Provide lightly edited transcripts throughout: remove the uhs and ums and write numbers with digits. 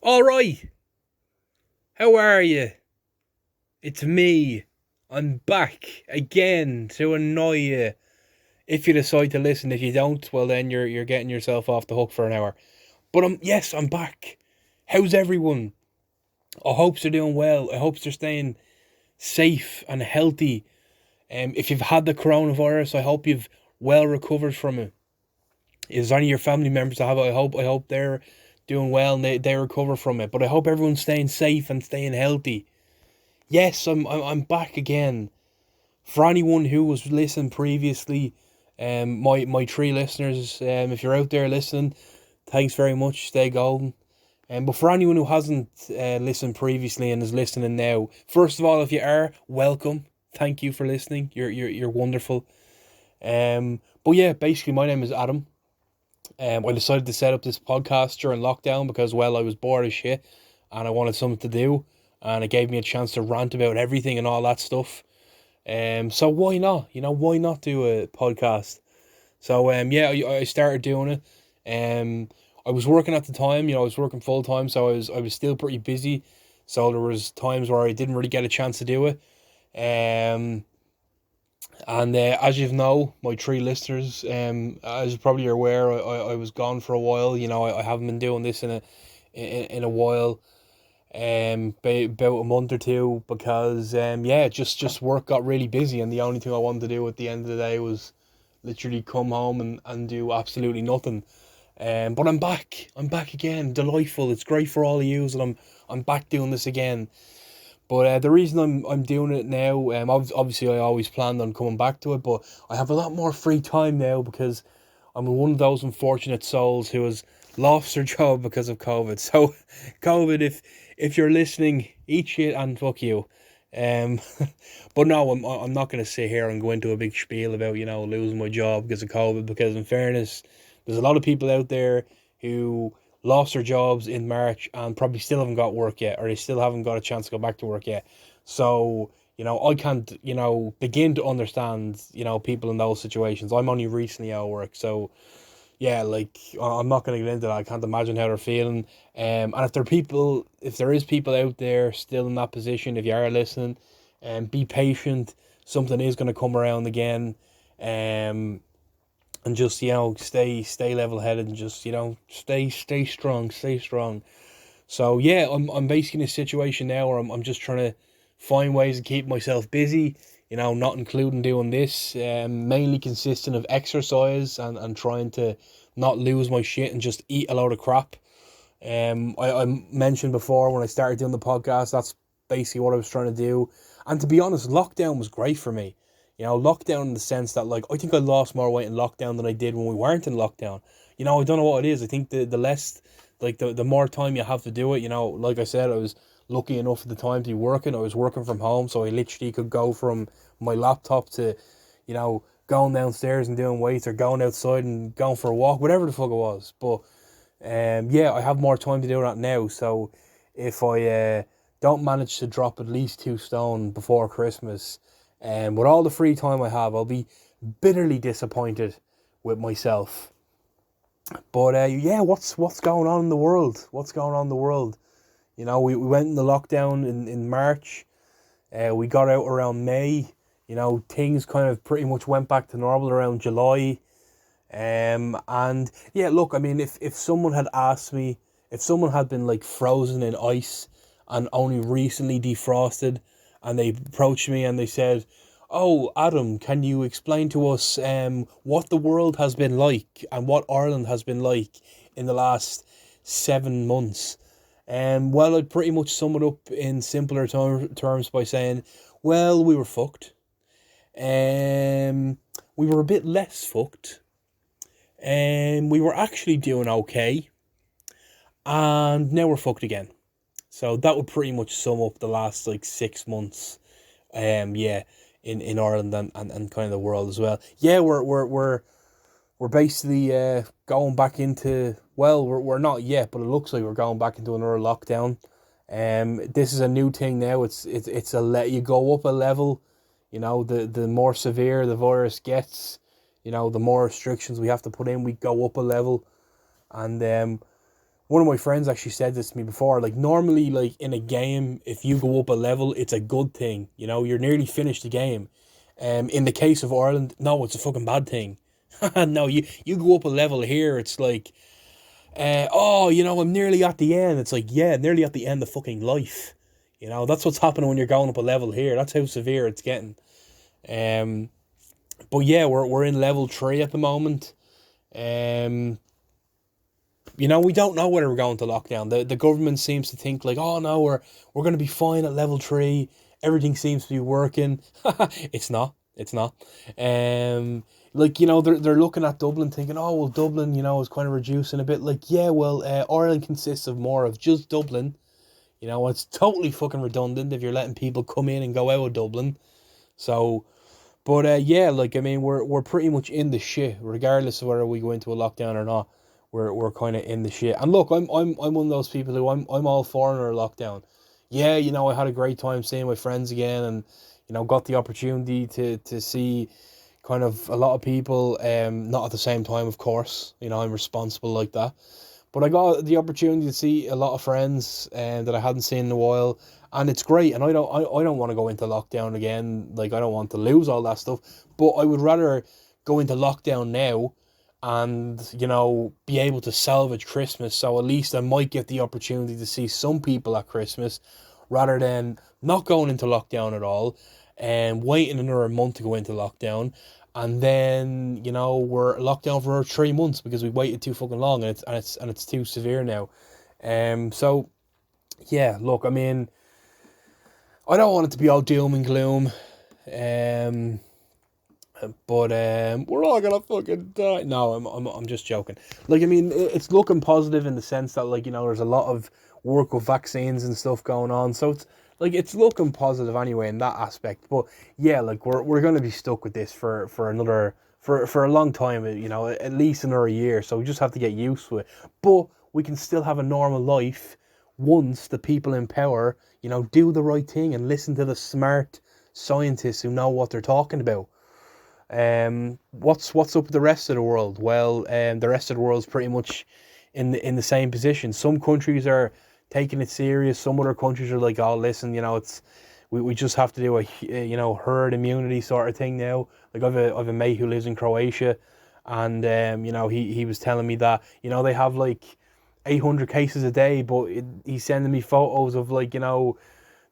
All right, how are you? It's me. I'm back again to annoy you. If you decide to listen, if you don't, well then you're getting yourself off the hook for an hour. But I'm back. How's everyone? I hope they're doing well. I hope they're staying safe and healthy. If you've had the coronavirus, I hope you've well recovered from it. Is any of your family members that have it? I hope they're doing well and they recover from it. But I hope everyone's staying safe and staying healthy. Yes, I'm back again. For anyone who was listening previously, my three listeners, if you're out there listening, thanks very much. Stay golden. But for anyone who hasn't listened previously and is listening now, first of all, if you are, welcome. Thank you for listening. You're wonderful. But yeah, basically, my name is Adam. I decided to set up this podcast during lockdown because, well, I was bored as shit and I wanted something to do, and it gave me a chance to rant about everything and all that stuff. So why not? Why not do a podcast? So yeah, I started doing it. I was working at the time. I was working full time, so I was still pretty busy. So there was times where I didn't really get a chance to do it. Um, and as you know, my three listeners, as you probably are aware, I was gone for a while. I haven't been doing this in a while. About a month or two, because yeah, just work got really busy, and the only thing I wanted to do at the end of the day was literally come home and do absolutely nothing. But I'm back again. Delightful. It's great for all of you, and I'm back doing this again. But the reason I'm doing it now, obviously I always planned on coming back to it, but I have a lot more free time now because I'm one of those unfortunate souls who has lost their job because of COVID. So, COVID, if you're listening, eat shit and fuck you. Um, but no, I'm not going to sit here and go into a big spiel about losing my job because of COVID. Because in fairness, there's a lot of people out there who lost their jobs in March and probably still haven't got work yet, or they still haven't got a chance to go back to work yet. So I can't begin to understand people in those situations. I'm only recently out of work, so yeah, like I'm not gonna get into that. I can't imagine how they're feeling. And if there is people out there still in that position, if you are listening, be patient. Something is gonna come around again. And just stay level headed and just stay strong, stay strong. So yeah, I'm basically in a situation now where I'm just trying to find ways to keep myself busy. Not including doing this. Mainly consisting of exercise and trying to not lose my shit and just eat a load of crap. I mentioned before when I started doing the podcast, that's basically what I was trying to do. And to be honest, lockdown was great for me. Lockdown in the sense that, like, I think I lost more weight in lockdown than I did when we weren't in lockdown. I don't know what it is. I think the less, like, the more time you have to do it, like I said, I was lucky enough at the time to be working. I was working from home, so I literally could go from my laptop to, going downstairs and doing weights, or going outside and going for a walk, whatever the fuck it was. But yeah, I have more time to do that now. So if I don't manage to drop at least 2 stone before Christmas, with all the free time I have, I'll be bitterly disappointed with myself. But yeah, what's going on in the world? What's going on in the world? We went in the lockdown in March. We got out around May. Things kind of pretty much went back to normal around July. And yeah, look, I mean, if someone had asked me, if someone had been like frozen in ice and only recently defrosted, and they approached me and they said, "Oh, Adam, can you explain to us what the world has been like and what Ireland has been like in the last 7 months?" Well, I'd pretty much sum it up in simpler terms by saying, well, we were fucked. We were a bit less fucked. We were actually doing okay, and now we're fucked again. So that would pretty much sum up the last like 6 months. Yeah, in Ireland and kind of the world as well. Yeah, we're basically going back into, well, we're not yet, but it looks like we're going back into another lockdown. This is a new thing now. It's you go up a level. The more severe the virus gets, the more restrictions we have to put in. We go up a level, and one of my friends actually said this to me before. Like normally, like in a game, if you go up a level, it's a good thing. You know, you're nearly finished the game. In the case of Ireland, no, it's a fucking bad thing. No, you go up a level here, it's like, oh, you know, I'm nearly at the end. It's like, yeah, nearly at the end of fucking life. You know, that's what's happening when you're going up a level here. That's how severe it's getting. Um, but yeah, we're in level 3 at the moment. Um, you know, we don't know whether we're going to lockdown. The government seems to think like, oh no, we're going to be fine at level 3. Everything seems to be working. It's not. It's not. Like, you know, they're looking at Dublin thinking, oh well, Dublin, you know, is kind of reducing a bit. Like, yeah, well, Ireland consists of more of just Dublin. You know, it's totally fucking redundant if you're letting people come in and go out of Dublin. So, but yeah, like I mean, we're pretty much in the shit, regardless of whether we go into a lockdown or not. We're kind of in the shit. And look, I'm one of those people who I'm all for another lockdown. Yeah, you know, I had a great time seeing my friends again, and you know, got the opportunity to see kind of a lot of people. Not at the same time, of course. You know, I'm responsible like that. But I got the opportunity to see a lot of friends that I hadn't seen in a while, and it's great. And I don't want to go into lockdown again. Like I don't want to lose all that stuff. But I would rather go into lockdown now, and you know be able to salvage Christmas. So at least I might get the opportunity to see some people at Christmas, rather than not going into lockdown at all, and waiting another month to go into lockdown, and then you know we're locked down for 3 months because we waited too fucking long, and it's too severe now. So yeah, look, I mean, I don't want it to be all doom and gloom. Um, but we're all gonna fucking die. No, I'm just joking. Like, I mean, it's looking positive in the sense that, like, you know, there's a lot of work with vaccines and stuff going on. So it's like it's looking positive anyway in that aspect. But yeah, like we're gonna be stuck with this for another for a long time. You know, at least another year. So we just have to get used to it. But we can still have a normal life once the people in power, you know, do the right thing and listen to the smart scientists who know what they're talking about. What's up with the rest of the world? Well, the rest of the world's pretty much in the same position. Some countries are taking it serious. Some other countries are like, oh, listen, you know, it's we just have to do a you know herd immunity sort of thing now. Like I've a mate who lives in Croatia, and you know he was telling me that you know they have like 800 cases a day, but he's sending me photos of like you know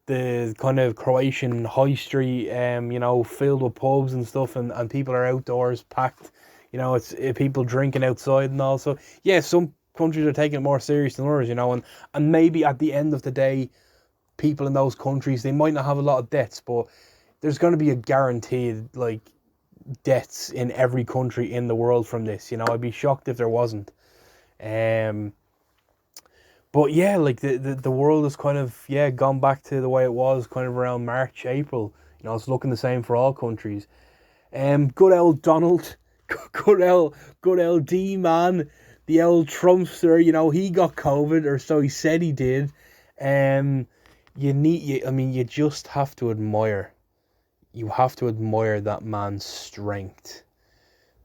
the kind of Croatian high street, you know, filled with pubs and stuff, and people are outdoors packed. You know, it's people drinking outside and all. So yeah, some countries are taking it more serious than others. You know, and maybe at the end of the day, people in those countries they might not have a lot of deaths, but there's going to be a guaranteed like deaths in every country in the world from this. You know, I'd be shocked if there wasn't. Um, but yeah, like the world has kind of gone back to the way it was kind of around March, April. You know, it's looking the same for all countries. Good old Donald, good old D man, the old Trumpster. You know, he got COVID, or so he said he did. Um, I mean, you just have to admire. You have to admire that man's strength,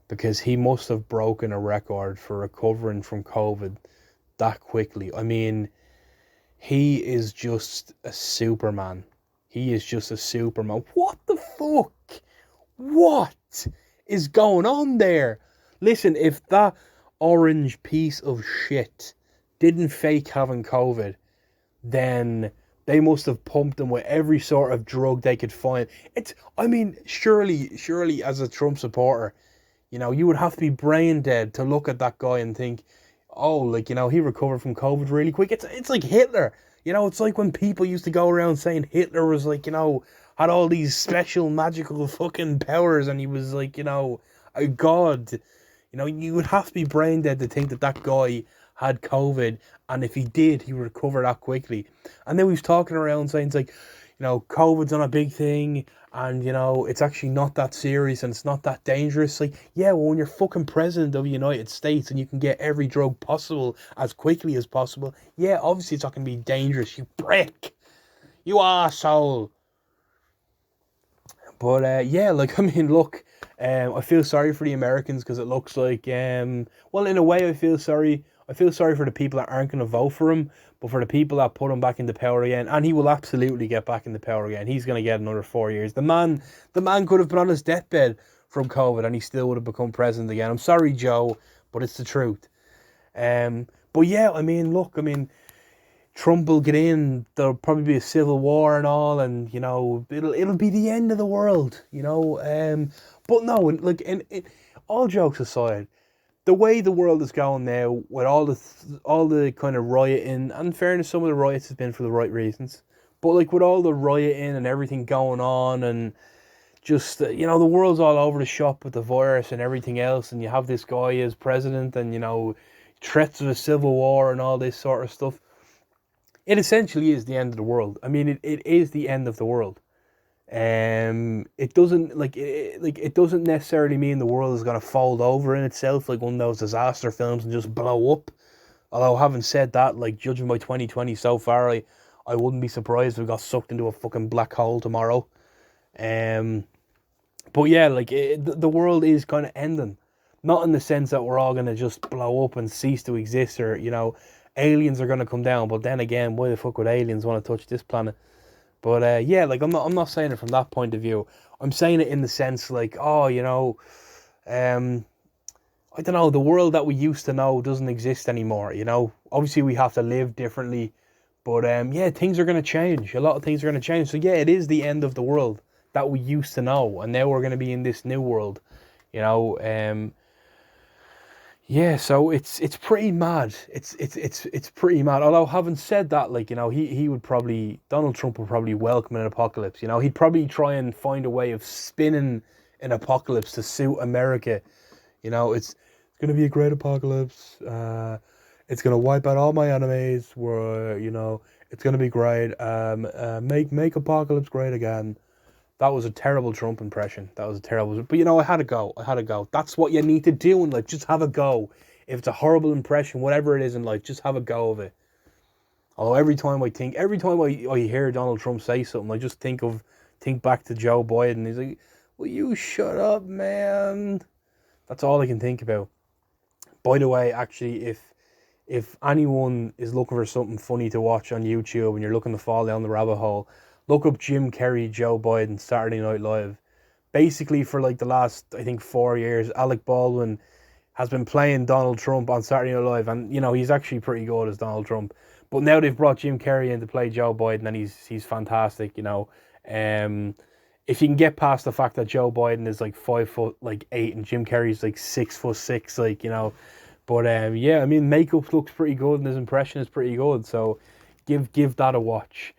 because he must have broken a record for recovering from COVID that quickly. I mean, he is just a superman. He is just a superman. What the fuck? What is going on there? Listen, if that orange piece of shit didn't fake having COVID, then they must have pumped him with every sort of drug they could find. I mean, surely as a Trump supporter, you know, you would have to be brain dead to look at that guy and think, oh, like, you know, he recovered from COVID really quick. It's like Hitler. You know, it's like when people used to go around saying Hitler was like, you know, had all these special magical fucking powers and he was like, you know, a god. You know, you would have to be brain dead to think that that guy had COVID, and if he did, he would recover that quickly. And then we was talking around saying it's like, you know, COVID's not a big thing, and you know, it's actually not that serious and it's not that dangerous. Like, yeah, well, when you're fucking president of the United States and you can get every drug possible as quickly as possible, yeah, obviously it's not going to be dangerous, you prick. You arsehole. But yeah, like I mean, look, I feel sorry for the Americans because it looks like, well, in a way, I feel sorry. I feel sorry for the people that aren't going to vote for him, but for the people that put him back into power again, and he will absolutely get back into power again. He's going to get another 4 years. The man could have been on his deathbed from COVID, and he still would have become president again. I'm sorry, Joe, but it's the truth. But yeah, I mean, look, I mean, Trump will get in. There'll probably be a civil war and all, and it'll be the end of the world. But no, like in all jokes aside, the way the world is going now, with all the kind of rioting, and in fairness, some of the riots has been for the right reasons, but like with all the rioting and everything going on, and just the world's all over the shop with the virus and everything else, and you have this guy as president, and threats of a civil war and all this sort of stuff. It essentially is the end of the world. I mean, it is the end of the world. It doesn't it doesn't necessarily mean the world is gonna fold over in itself like one of those disaster films and just blow up. Although having said that, like judging by 2020 so far, I wouldn't be surprised if we got sucked into a fucking black hole tomorrow. But yeah, like the world is kind of ending, not in the sense that we're all gonna just blow up and cease to exist, or aliens are gonna come down. But then again, why the fuck would aliens want to touch this planet? But yeah, like I'm not saying it from that point of view. I'm saying it in the sense like, I don't know, the world that we used to know doesn't exist anymore. Obviously we have to live differently, but yeah, things are gonna change. A lot of things are gonna change. So yeah, it is the end of the world that we used to know, and now we're gonna be in this new world. You know, Yeah, so it's pretty mad. It's pretty mad. Although having said that, like he would probably Donald Trump would probably welcome an apocalypse. He'd probably try and find a way of spinning an apocalypse to suit America. It's gonna be a great apocalypse. It's gonna wipe out all my enemies. It's gonna be great. Make apocalypse great again. That was a terrible Trump impression. That was a terrible. But I had to go. I had to go. That's what you need to do in life. Just have a go. If it's a horrible impression, whatever it is in life, just have a go of it. Although every time I hear Donald Trump say something, I just think back to Joe Biden. He's like, "Will you shut up, man?" That's all I can think about. By the way, actually, if anyone is looking for something funny to watch on YouTube and you're looking to fall down the rabbit hole, look up Jim Carrey, Joe Biden, Saturday Night Live. Basically, for like the last, I think, 4 years, Alec Baldwin has been playing Donald Trump on Saturday Night Live, and he's actually pretty good as Donald Trump. But now they've brought Jim Carrey in to play Joe Biden, and he's fantastic. If you can get past the fact that Joe Biden is like 5'8" and Jim Carrey's like 6'6", But yeah, I mean, makeup looks pretty good and his impression is pretty good, so give that a watch.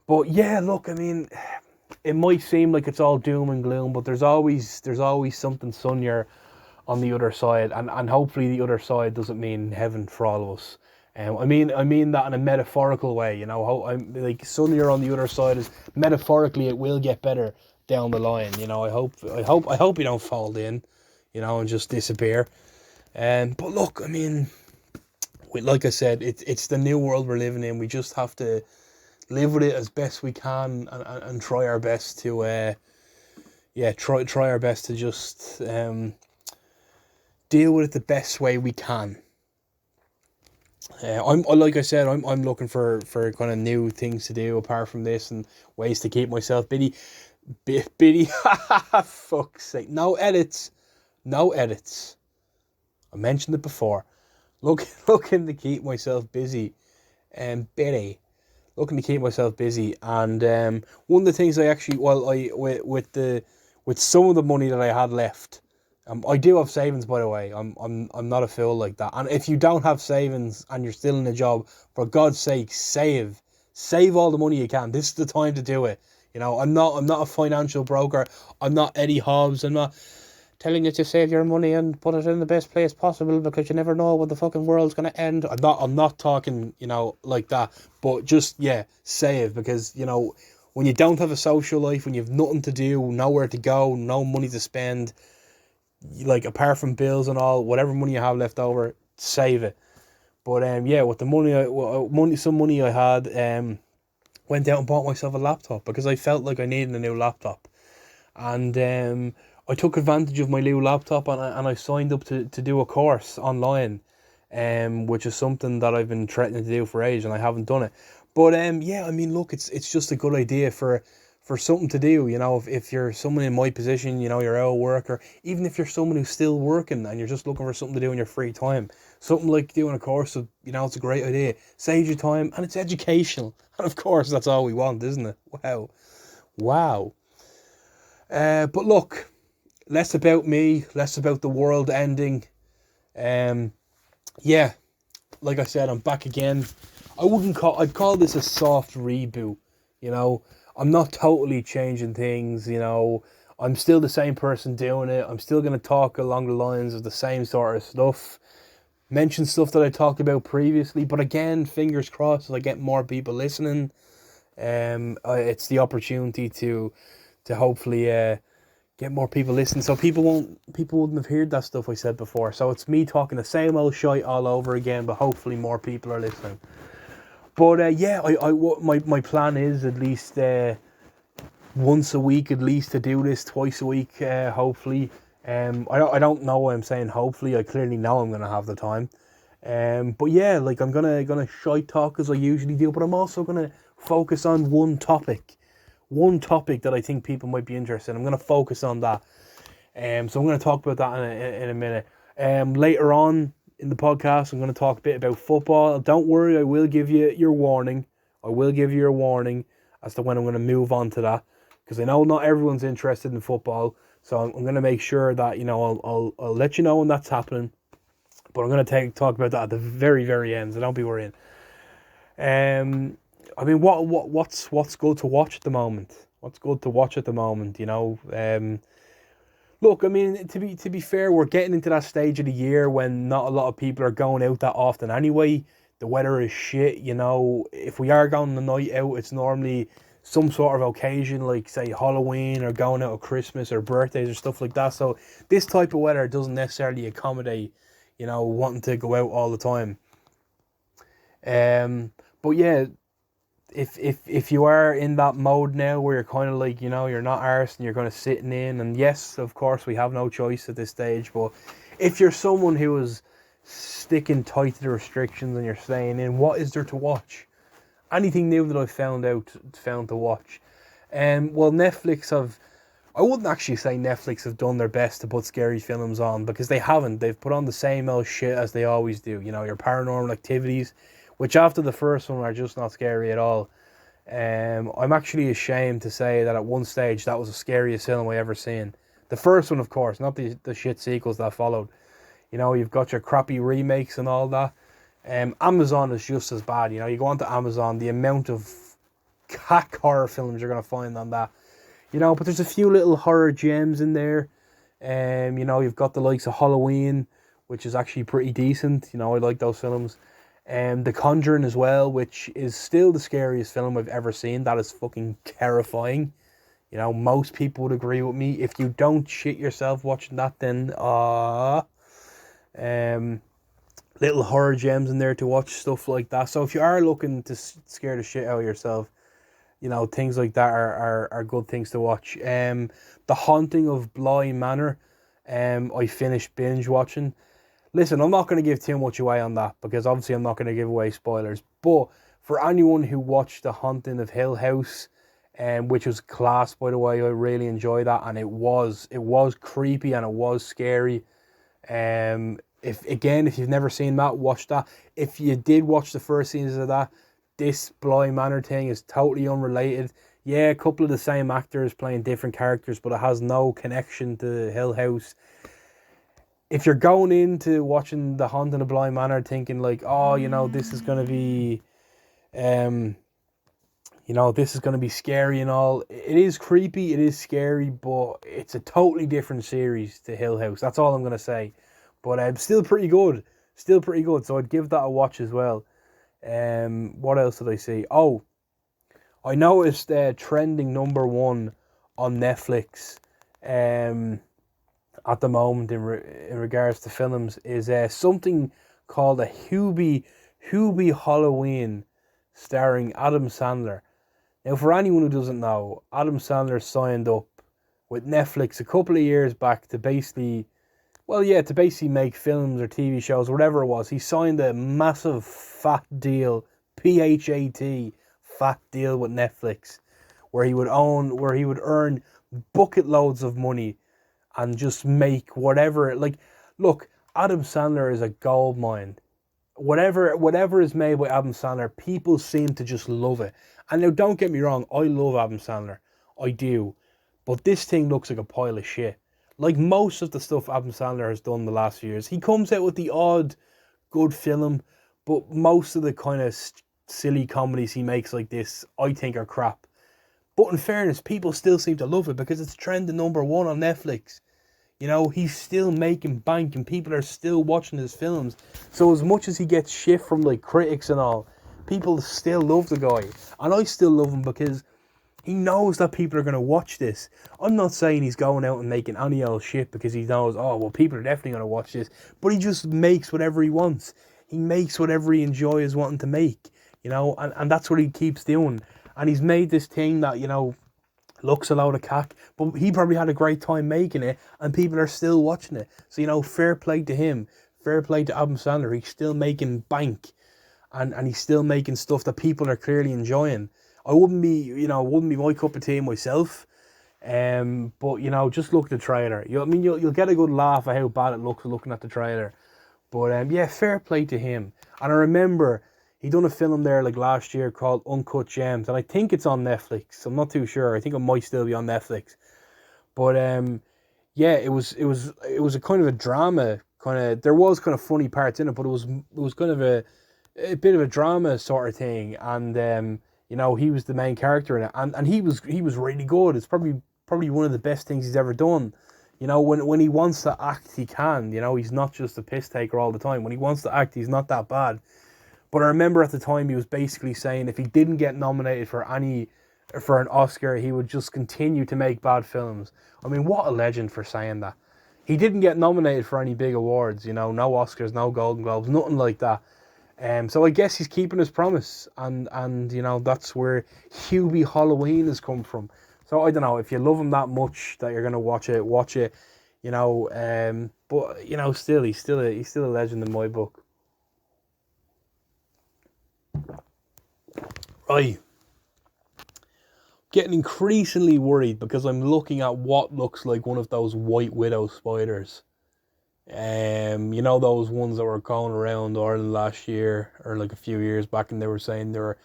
But yeah, look, I mean, it might seem like it's all doom and gloom, but there's always something sunnier on the other side, and hopefully the other side doesn't mean heaven for all of us. I mean that in a metaphorical way. I'm like sunnier on the other side is metaphorically it will get better down the line. I hope you don't fall in, and just disappear. But look, I mean, like I said, it's the new world we're living in. We just have to live with it as best we can, and try our best to try our best to just deal with it the best way we can. I'm like I said, I'm looking for kind of new things to do apart from this, and ways to keep myself busy. Fuck's sake, no edits. I mentioned it before. Looking to keep myself busy, and looking to keep myself busy, and one of the things I actually, with some of the money that I had left, I do have savings, by the way. I'm not a fool like that. And if you don't have savings and you're still in a job, for God's sake, save all the money you can. This is the time to do it. I'm not a financial broker. I'm not Eddie Hobbs. I'm not telling you to save your money and put it in the best place possible because you never know when the fucking world's gonna end. I'm not talking, like that. But just save, because when you don't have a social life, when you have nothing to do, nowhere to go, no money to spend, like apart from bills and all, whatever money you have left over, save it. But with the some money I had, went out and bought myself a laptop because I felt like I needed a new laptop, and I took advantage of my new laptop, and I signed up to do a course online, which is something that I've been threatening to do for ages, and I haven't done it. But yeah, I mean, look, it's just a good idea for something to do. If you're someone in my position, you're out of work, or even if you're someone who's still working and you're just looking for something to do in your free time, something like doing a course, it's a great idea. Saves you time and it's educational, and of course that's all we want, isn't it? Wow. But look, less about me, less about the world ending. Um, yeah, like I said, I'm back again. I'd call this a soft reboot. You know, I'm not totally changing things. I'm still the same person doing it. I'm still gonna talk along the lines of the same sort of stuff. Mention stuff that I talked about previously, but again, fingers crossed, as I get more people listening. It's the opportunity to hopefully get more people listening, so people wouldn't have heard that stuff I said before. So it's me talking the same old shite all over again, but hopefully more people are listening. But yeah, my plan is at least once a week, at least, to do this, twice a week, hopefully. I don't know why I'm saying hopefully. I clearly know I'm gonna have the time. But yeah, like I'm gonna shite talk as I usually do, but I'm also gonna focus on one topic that I think people might be interested in. I'm gonna focus on that. So I'm gonna talk about that in a minute. Later on in the podcast, I'm gonna talk a bit about football. Don't worry, I will give you your warning. I will give you a warning as to when I'm gonna move on to that, because I know not everyone's interested in football. So I'm gonna make sure that I'll let you know when that's happening. But I'm gonna talk about that at the very, very end, so don't be worrying. I mean, what's good to watch at the moment? What's good to watch at the moment? Look, I mean, to be fair, we're getting into that stage of the year when not a lot of people are going out that often anyway. The weather is shit. If we are going the night out, it's normally some sort of occasion, like say Halloween or going out at Christmas or birthdays or stuff like that. So this type of weather doesn't necessarily accommodate, wanting to go out all the time. But yeah, if you are in that mode now where you're kind of like, you're not arsed and you're going to sitting in, and yes, of course, we have no choice at this stage, but if you're someone who is sticking tight to the restrictions and you're staying in, what is there to watch? Anything new that I've found to watch? Well, I wouldn't actually say Netflix have done their best to put scary films on, because they haven't. They've put on the same old shit as they always do. Your Paranormal Activities, which after the first one are just not scary at all. I'm actually ashamed to say that at one stage that was the scariest film I ever seen. The first one, of course, not the shit sequels that followed. You've got your crappy remakes and all that. Amazon is just as bad. You go onto Amazon, the amount of cack horror films you're going to find on that. But there's a few little horror gems in there. You've got the likes of Halloween, which is actually pretty decent. I like those films. The Conjuring as well, which is still the scariest film I've ever seen. That is fucking terrifying. Most people would agree with me. If you don't shit yourself watching that, then little horror gems in there to watch, stuff like that. So if you are looking to scare the shit out of yourself, things like that are good things to watch. The Haunting of Bly Manor, I finished binge watching. Listen, I'm not going to give too much away on that, because obviously I'm not going to give away spoilers. But for anyone who watched The Haunting of Hill House, which was class, by the way, I really enjoyed that, and it was creepy and it was scary. If you've never seen that, watch that. If you did watch the first season of that, this Bly Manor thing is totally unrelated. Yeah, a couple of the same actors playing different characters, but it has no connection to Hill House. If you're going into watching The Haunting of Bly Manor thinking like, oh, this is gonna be, this is gonna be scary and all, it is creepy, it is scary, but it's a totally different series to Hill House. That's all I'm gonna say. But still pretty good. So I'd give that a watch as well. What else did I see? Oh, I noticed trending number one on Netflix. At the moment in regards to films is something called a Hubie Halloween, starring Adam Sandler. Now, for anyone who doesn't know, Adam Sandler signed up with Netflix a couple of years back to basically Well, yeah, to basically make films or TV shows, whatever it was. He signed a massive fat deal, PHAT, fat deal with Netflix, where he would earn bucket loads of money and just make whatever. Like, look, Adam Sandler is a gold mine. Whatever is made by Adam Sandler, people seem to just love it. And now, don't get me wrong, I love Adam Sandler, I do, but this thing looks like a pile of shit. Like most of the stuff Adam Sandler has done the last few years, he comes out with the odd good film, but most of the kind of silly comedies he makes like this, I think, are crap. But in fairness, people still seem to love it because it's trending #1 on Netflix. You know, he's still making bank and people are still watching his films. So as much as he gets shit from like critics and all, people still love the guy. And I still love him because he knows that people are going to watch this. I'm not saying he's going out and making any old shit because he knows, oh, well, people are definitely going to watch this. But he just makes whatever he wants. He makes whatever he enjoys wanting to make, you know, and that's what he keeps doing. And he's made this thing that, you know, looks a load of cack, but he probably had a great time making it, and people are still watching it. So, you know, fair play to him. Fair play to Adam Sandler. He's still making bank, and he's still making stuff that people are clearly enjoying. Wouldn't be my cup of tea myself. But you know, just look at the trailer. You'll get a good laugh at how bad it looks looking at the trailer. But yeah, fair play to him. And I remember he done a film there like last year called Uncut Gems, and I think it's on Netflix. I'm not too sure. I think it might still be on Netflix. But yeah, it was a kind of a drama. There was kind of funny parts in it, but it was kind of a bit of a drama sort of thing. And you know, he was the main character in it, and he was really good. It's probably one of the best things he's ever done. You know, when he wants to act, he can. You know, he's not just a piss taker all the time. When he wants to act, he's not that bad. But I remember at the time he was basically saying if he didn't get nominated for an Oscar, he would just continue to make bad films. I mean, what a legend for saying that. He didn't get nominated for any big awards, you know, no Oscars, no Golden Globes, nothing like that. So I guess he's keeping his promise, and you know, that's where Hubie Halloween has come from. So I don't know, if you love him that much that you're gonna watch it, you know. But you know, still he's still a legend in my book. Right. Getting increasingly worried because I'm looking at what looks like one of those white widow spiders. You know, those ones that were going around Ireland last year or like a few years back, and they were saying they were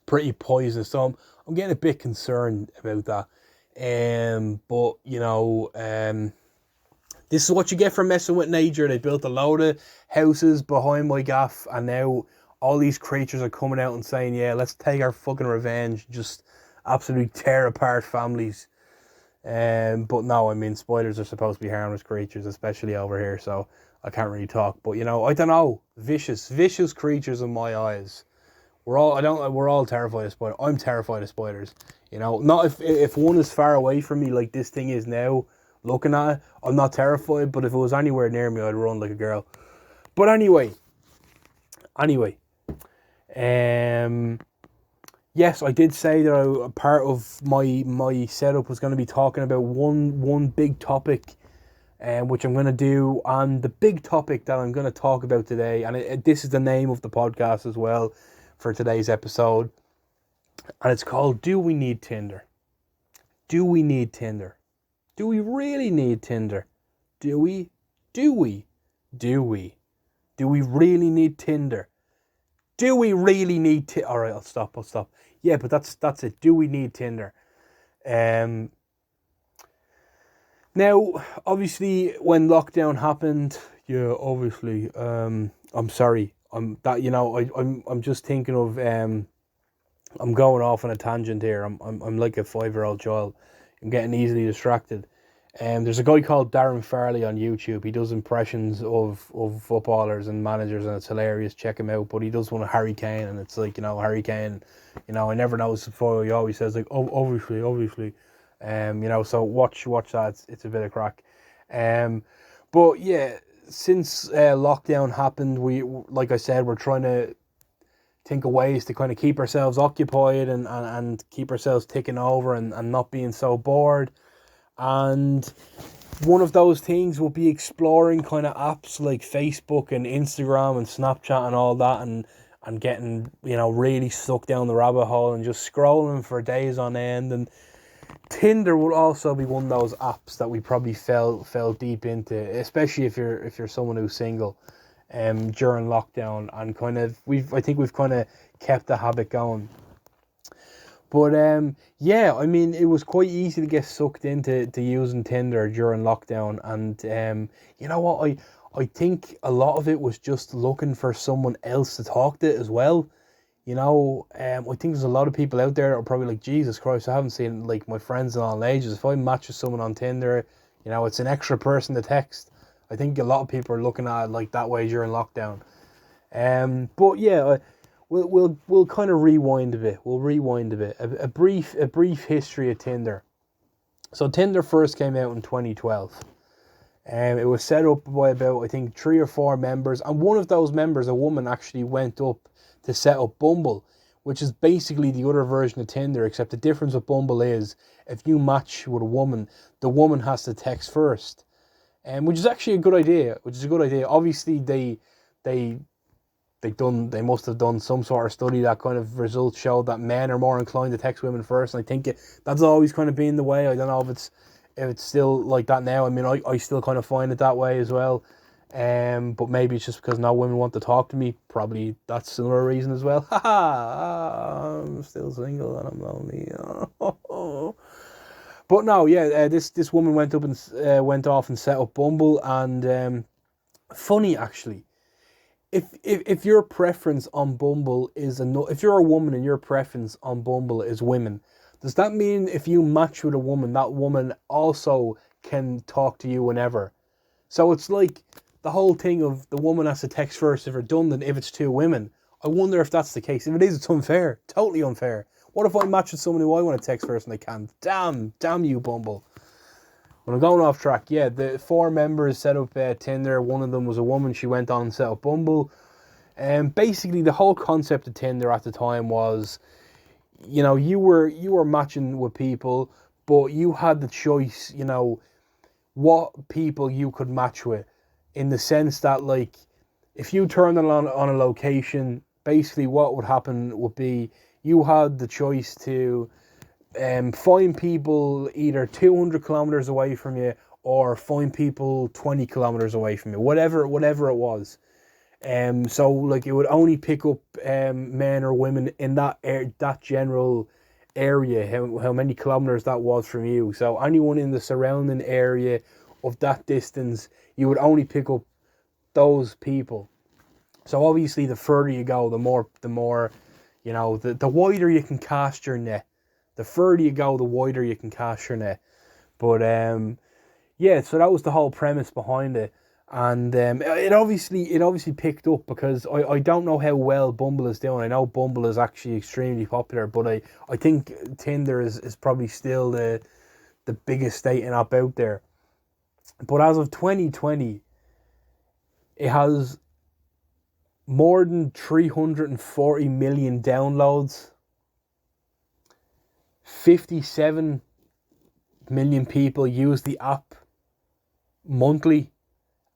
pretty poisonous. So I'm getting a bit concerned about that. But you know, this is what you get for messing with nature. They built a load of houses behind my gaff, and now all these creatures are coming out and saying, yeah, let's take our fucking revenge, just absolutely tear apart families. But no, I mean, spiders are supposed to be harmless creatures, especially over here, so I can't really talk. But you know, I don't know, vicious creatures in my eyes. We're all terrified of spiders. I'm terrified of spiders. You know, not if one is far away from me like this thing is now, looking at it, I'm not terrified. But if it was anywhere near me, I'd run like a girl. But anyway. Yes, I did say that a part of my setup was going to be talking about one big topic, which I'm going to do. And the big topic that I'm going to talk about today, and this is the name of the podcast as well for today's episode, and it's called "Do We Need Tinder?" Do we need Tinder? Do we really need Tinder? Do we? Do we? Do we? Do we really need Tinder? Do we really need Tinder? All right, I'll stop. Yeah, but that's it. Do we need Tinder? Now, obviously, when lockdown happened, yeah, obviously, I'm sorry. I'm just thinking of I'm going off on a tangent here. I'm like a 5-year-old child. I'm getting easily distracted. There's a guy called Darren Farley on YouTube. He does impressions of footballers and managers, and it's hilarious. Check him out. But he does one of Harry Kane, and it's like, you know, Harry Kane, you know, I never noticed before. He always says like, oh, obviously. You know, so watch that. It's a bit of crack. But yeah, since lockdown happened, like I said, we're trying to think of ways to kind of keep ourselves occupied and keep ourselves ticking over and not being so bored. And one of those things will be exploring kind of apps like Facebook and Instagram and Snapchat and all that, and getting, really stuck down the rabbit hole and just scrolling for days on end. And Tinder will also be one of those apps that we probably fell deep into, especially if you're someone who's single, during lockdown, and I think we've kind of kept the habit going. But yeah, I mean, it was quite easy to get sucked into using Tinder during lockdown, and you know what, I think a lot of it was just looking for someone else to talk to as well. I think there's a lot of people out there that are probably like, Jesus Christ, I haven't seen like my friends in all ages. If I match with someone on Tinder, it's an extra person to text. I think a lot of people are looking at it like that way during lockdown. But yeah, we'll kind of rewind a bit. We'll rewind a bit. A brief history of Tinder. So Tinder first came out in 2012. It was set up by about, I think, 3 or 4 members, and one of those members, a woman, actually went up to set up Bumble, which is basically the other version of Tinder, except the difference with Bumble is if you match with a woman, the woman has to text first, which is actually a good idea. Obviously, they must have done some sort of study that kind of results showed that men are more inclined to text women first, and I think that's always kind of been the way. I don't know if it's still like that now. I mean, I still kind of find it that way as well. But maybe it's just because no women want to talk to me. Probably that's another reason as well. I'm still single and I'm lonely. But no, yeah, this woman went off and set up Bumble, and funny actually. If your preference on Bumble is if you're a woman and your preference on Bumble is women, does that mean if you match with a woman, that woman also can talk to you whenever? So it's like the whole thing of the woman has to text first is redundant if it's 2 women. I wonder if that's the case. If it is, it's unfair. Totally unfair. What if I match with someone who I want to text first and they can't? Damn you, Bumble. When I'm going off track, yeah, the 4 members set up Tinder. One of them was a woman. She went on and set up Bumble. And basically, the whole concept of Tinder at the time was, you were matching with people, but you had the choice, what people you could match with, in the sense that, like, if you turned it on a location, basically what would happen would be you had the choice to find people either 200 kilometers away from you or find people 20 kilometers away from you, whatever it was. So like it would only pick up men or women in that general area, how many kilometers that was from you. So anyone in the surrounding area of that distance, you would only pick up those people. So obviously, the further you go, the more the wider you can cast your net. The further you go, the wider you can cast your net. But yeah, so that was the whole premise behind it. And it obviously picked up because I don't know how well Bumble is doing. I know Bumble is actually extremely popular, but I think Tinder is probably still the biggest dating app out there. But as of 2020, it has more than 340 million downloads, 57 million people use the app monthly,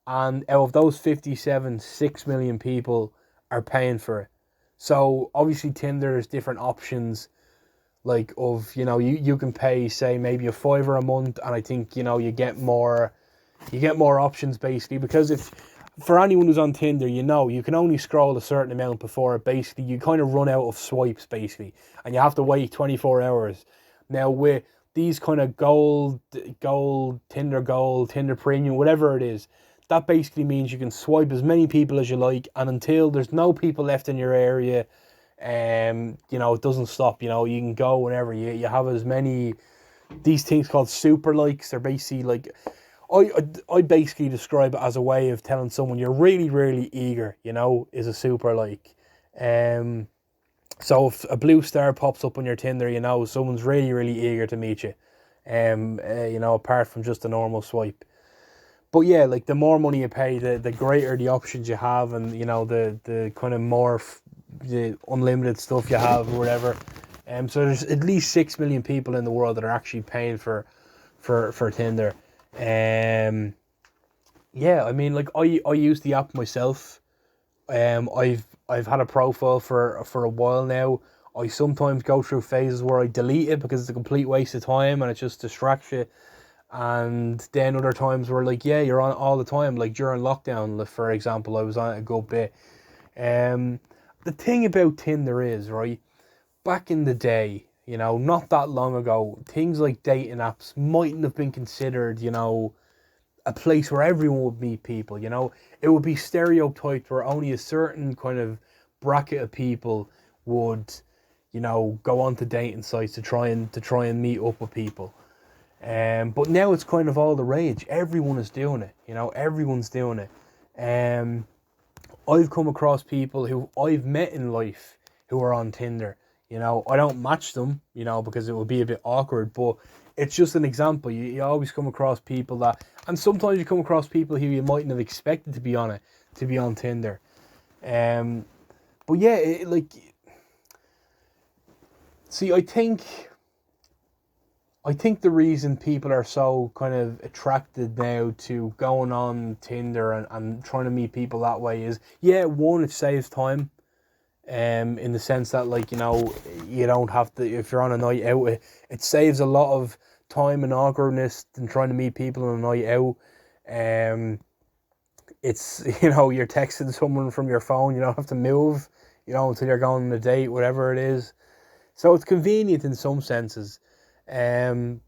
and out of those 57, 6 million people are paying for it. So obviously Tinder has different options, like you can pay, say, maybe a $5 a month, and I think you get more options, basically, because if for anyone who's on Tinder, you can only scroll a certain amount before basically you kind of run out of swipes, basically, and you have to wait 24 hours. Now with these kind of gold, Tinder premium, whatever it is, that basically means you can swipe as many people as you like, and until there's no people left in your area, it doesn't stop. You can go whenever you have as many, these things called super likes. They're basically like, I basically describe it as a way of telling someone you're really, really eager, is a super like. So if a blue star pops up on your Tinder, someone's really, really eager to meet you. Apart from just a normal swipe. But yeah, like the more money you pay, the greater the options you have, and the kind of more the unlimited stuff you have or whatever. So there's at least 6 million people in the world that are actually paying for for Tinder. Yeah, I mean, like I use the app myself. I've had a profile for a while now. I sometimes go through phases where I delete it because it's a complete waste of time and it just distracts you. And then other times where like, yeah, you're on it all the time. Like during lockdown, like, for example, I was on it a good bit. Um, the thing about Tinder is, right, back in the day, not that long ago, things like dating apps mightn't have been considered, a place where everyone would meet people. It would be stereotyped where only a certain kind of bracket of people would, go onto dating sites to try and meet up with people. But now it's kind of all the rage. Everyone is doing it. Everyone's doing it. Um, I've come across people who I've met in life who are on Tinder. I don't match them, because it would be a bit awkward, but it's just an example. You always come across people that, and sometimes you come across people who you mightn't have expected to be on it, to be on Tinder. Um, but yeah, see, I think the reason people are so kind of attracted now to going on Tinder and trying to meet people that way is, yeah, one, it saves time. In the sense that, like, you don't have to, if you're on a night out, it saves a lot of time and awkwardness than trying to meet people on a night out. Um, it's, you're texting someone from your phone, you don't have to move, until you're going on a date, whatever it is. So it's convenient in some senses. Um,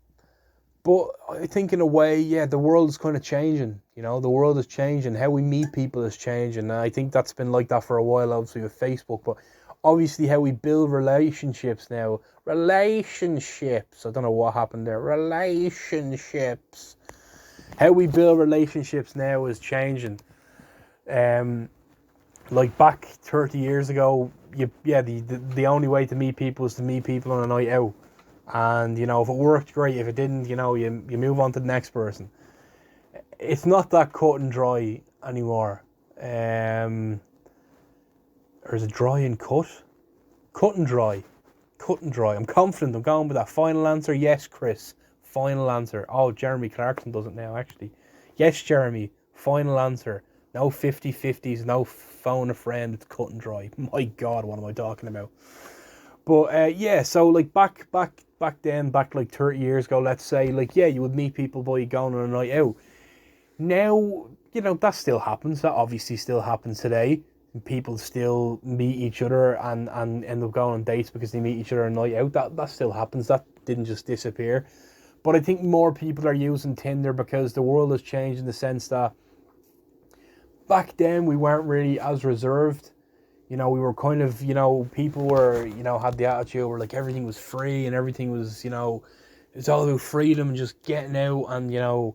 but I think in a way, yeah, the world is kind of changing. The world is changing. How we meet people is changing. And I think that's been like that for a while, obviously, with Facebook. But obviously, how we build relationships now. Relationships. I don't know what happened there. Relationships. How we build relationships now is changing. Um, like back 30 years ago, the only way to meet people was to meet people on a night out. And, if it worked, great. If it didn't, you move on to the next person. It's not that cut and dry anymore. Or is it dry and cut? Cut and dry. Cut and dry. I'm confident I'm going with that. Final answer, yes, Chris. Final answer. Oh, Jeremy Clarkson does it now, actually. Yes, Jeremy. Final answer. No 50-50s, no phone a friend. It's cut and dry. My God, what am I talking about? But yeah, so like back then, back like 30 years ago, let's say, like, yeah, you would meet people by going on a night out. Now, that still happens. That obviously still happens today. People still meet each other and end up going on dates because they meet each other on a night out. That still happens. That didn't just disappear. But I think more people are using Tinder because the world has changed in the sense that back then we weren't really as reserved. We were kind of, people were, had the attitude where like everything was free and everything was, it's all about freedom and just getting out and,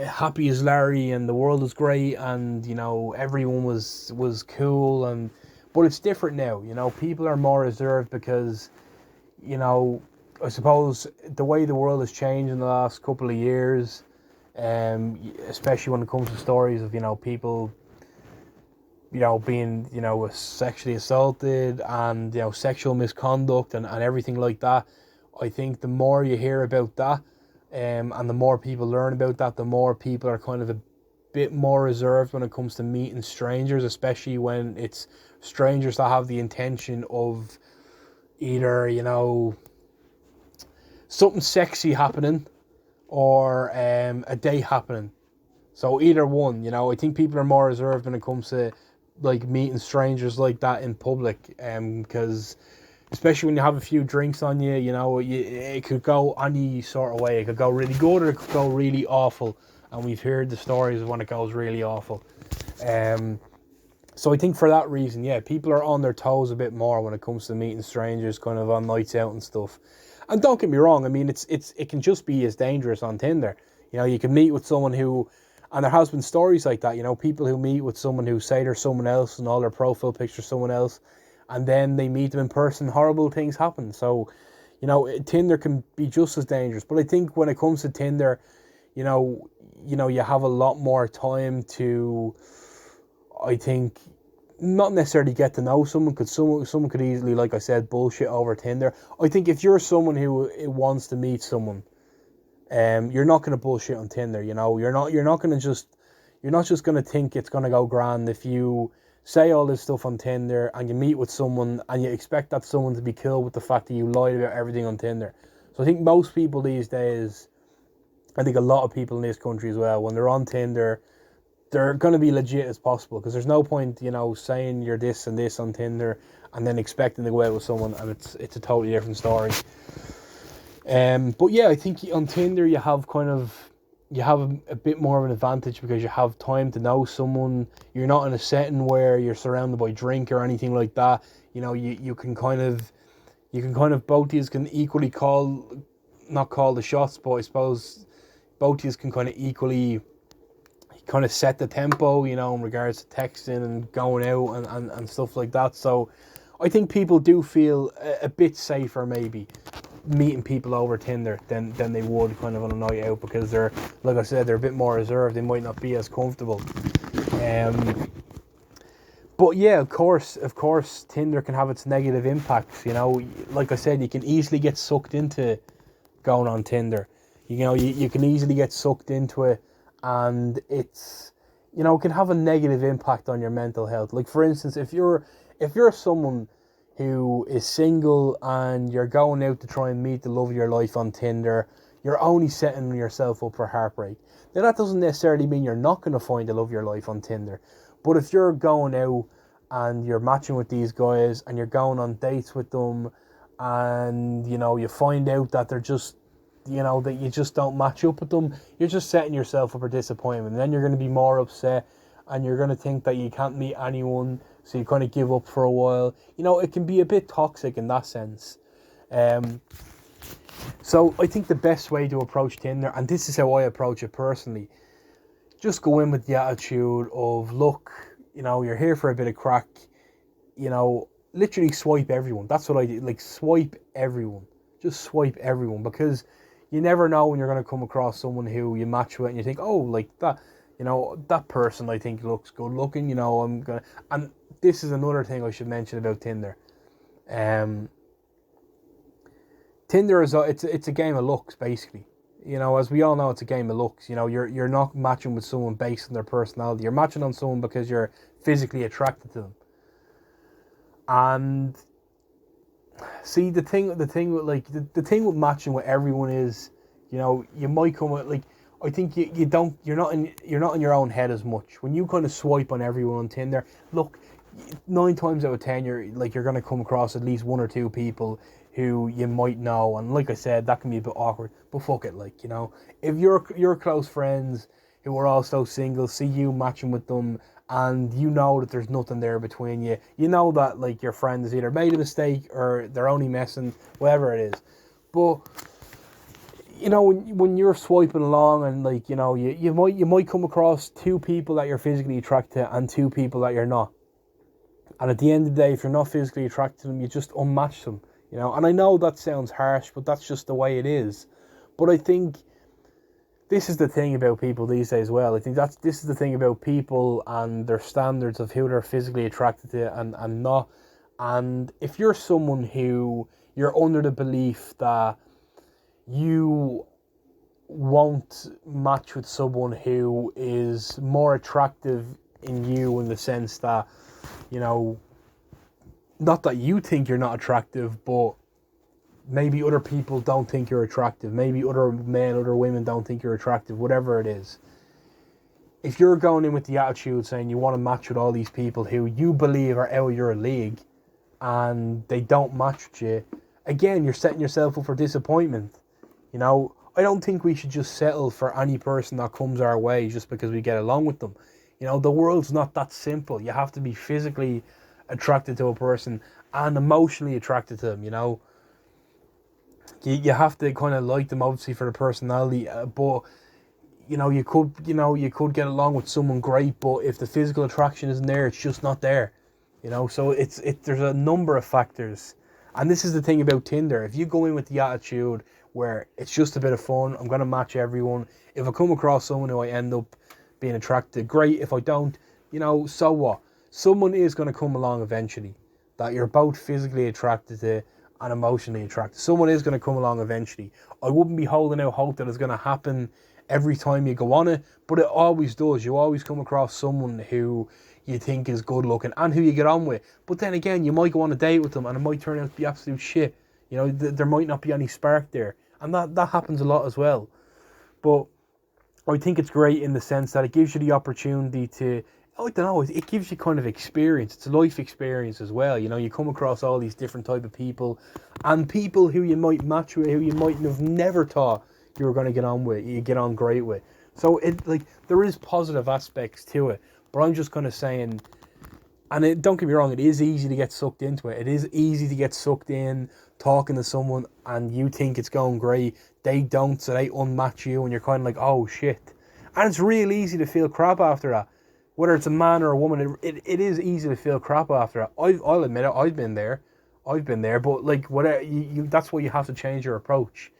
happy as Larry and the world was great and, everyone was cool. But it's different now. People are more reserved because, I suppose the way the world has changed in the last couple of years, especially when it comes to stories of, people being, sexually assaulted and, sexual misconduct and everything like that. I think the more you hear about that, and the more people learn about that, the more people are kind of a bit more reserved when it comes to meeting strangers, especially when it's strangers that have the intention of either, something sexy happening or a date happening. So either one, I think people are more reserved when it comes to like meeting strangers like that in public, because especially when you have a few drinks on you, it could go any sort of way. It could go really good or it could go really awful, and we've heard the stories of when it goes really awful. So I think for that reason, yeah, people are on their toes a bit more when it comes to meeting strangers, kind of on nights out and stuff. And don't get me wrong, I mean, it can just be as dangerous on Tinder. You can meet with someone who, and there has been stories like that, people who meet with someone who say they're someone else and all their profile pictures someone else, and then they meet them in person, horrible things happen. So, Tinder can be just as dangerous. But I think when it comes to Tinder, you have a lot more time to, I think, not necessarily get to know someone, because someone could easily, like I said, bullshit over Tinder. I think if you're someone who wants to meet someone, You're not gonna bullshit on Tinder. You know, you're not just gonna think it's gonna go grand if you say all this stuff on Tinder and you meet with someone and you expect that someone to be cool with the fact that you lied about everything on Tinder. So I think most people these days, I think a lot of people in this country as well, when they're on Tinder, they're going to be legit as possible, because there's no point, saying you're this and this on Tinder and then expecting to go out with someone and it's a totally different story. But yeah, I think on Tinder you have a bit more of an advantage because you have time to know someone. You're not in a setting where you're surrounded by drink or anything like that. You can kind of both of you can equally not call the shots, but I suppose both of you can kind of equally kind of set the tempo, in regards to texting and going out and stuff like that. So I think people do feel a bit safer maybe meeting people over Tinder than they would kind of on a night out, because they're, like I said, they're a bit more reserved. They might not be as comfortable. But yeah, of course, Tinder can have its negative impacts. Like I said, you can easily get sucked into going on Tinder. You can easily get sucked into it, and it can have a negative impact on your mental health. Like, for instance, if you're someone who is single and you're going out to try and meet the love of your life on Tinder, you're only setting yourself up for heartbreak. Now, that doesn't necessarily mean you're not going to find the love of your life on Tinder. But if you're going out and you're matching with these guys and you're going on dates with them, and, you find out that they're just, that you just don't match up with them, you're just setting yourself up for disappointment. And then you're going to be more upset and you're going to think that you can't meet anyone, so you kind of give up for a while. It can be a bit toxic in that sense. So I think the best way to approach Tinder, and this is how I approach it personally, just go in with the attitude of, look, you're here for a bit of crack, literally swipe everyone. That's what I do. Like, swipe everyone. Just swipe everyone, because you never know when you're going to come across someone who you match with and you think, oh, like that, that person I think looks good looking, I'm going to... And this is another thing I should mention about Tinder. Tinder is it's a game of looks, basically. As we all know, it's a game of looks. You're not matching with someone based on their personality. You're matching on someone because you're physically attracted to them. And see, the thing with matching with everyone is, you might come with, like, I think you're not in your own head as much when you kind of swipe on everyone on Tinder. Look, 9 times out of 10 you're going to come across at least one or two people who you might know, and like I said, that can be a bit awkward, but fuck it, if your close friends who are also single see you matching with them, and that there's nothing there between you, that your friend has either made a mistake or they're only messing, whatever it is. But when you're swiping along and you might come across 2 people that you're physically attracted to and 2 people that you're not, and at the end of the day, if you're not physically attracted to them, you just unmatch them. And I know that sounds harsh, but that's just the way it is. But I think this is the thing about people these days as well. I think this is the thing about people and their standards of who they're physically attracted to and not. And if you're someone who you're under the belief that you won't match with someone who is more attractive in you, in the sense that, not that you think you're not attractive, but maybe other people don't think you're attractive. Maybe other men, other women don't think you're attractive, whatever it is. If you're going in with the attitude saying you want to match with all these people who you believe are out of your league and they don't match with you, again, you're setting yourself up for disappointment. I don't think we should just settle for any person that comes our way just because we get along with them. The world's not that simple. You have to be physically attracted to a person and emotionally attracted to them. You have to kind of like them, obviously, for the personality, but you could get along with someone great, but if the physical attraction isn't there, it's just not there. So there's a number of factors. And this is the thing about Tinder. If you go in with the attitude where it's just a bit of fun, I'm going to match everyone. If I come across someone who I end up being attracted to, great. If I don't, so what? Someone is going to come along eventually that you're both physically attracted to, and emotionally attracted. Someone is going to come along eventually. I wouldn't be holding out hope that it's going to happen every time you go on it, but it always does. You always come across someone who you think is good looking and who you get on with. But then again, you might go on a date with them and it might turn out to be absolute shit. You know, there might not be any spark there. And that happens a lot as well. But I think it's great in the sense that it gives you the opportunity to, I don't know, it gives you kind of experience. It's a life experience as well. You know, you come across all these different type of people, and people who you might match with, who you might have never thought you were going to get on with, you get on great with. So there is positive aspects to it, but I'm just kind of saying, and don't get me wrong, it is easy to get sucked into it. It is easy to get sucked in talking to someone and you think it's going great. They don't, so they unmatch you and you're kind of like, oh shit. And it's real easy to feel crap after that. Whether it's a man or a woman, it is easy to feel crap after that. I'll admit it, I've been there, but like whatever, that's why you have to change your approach.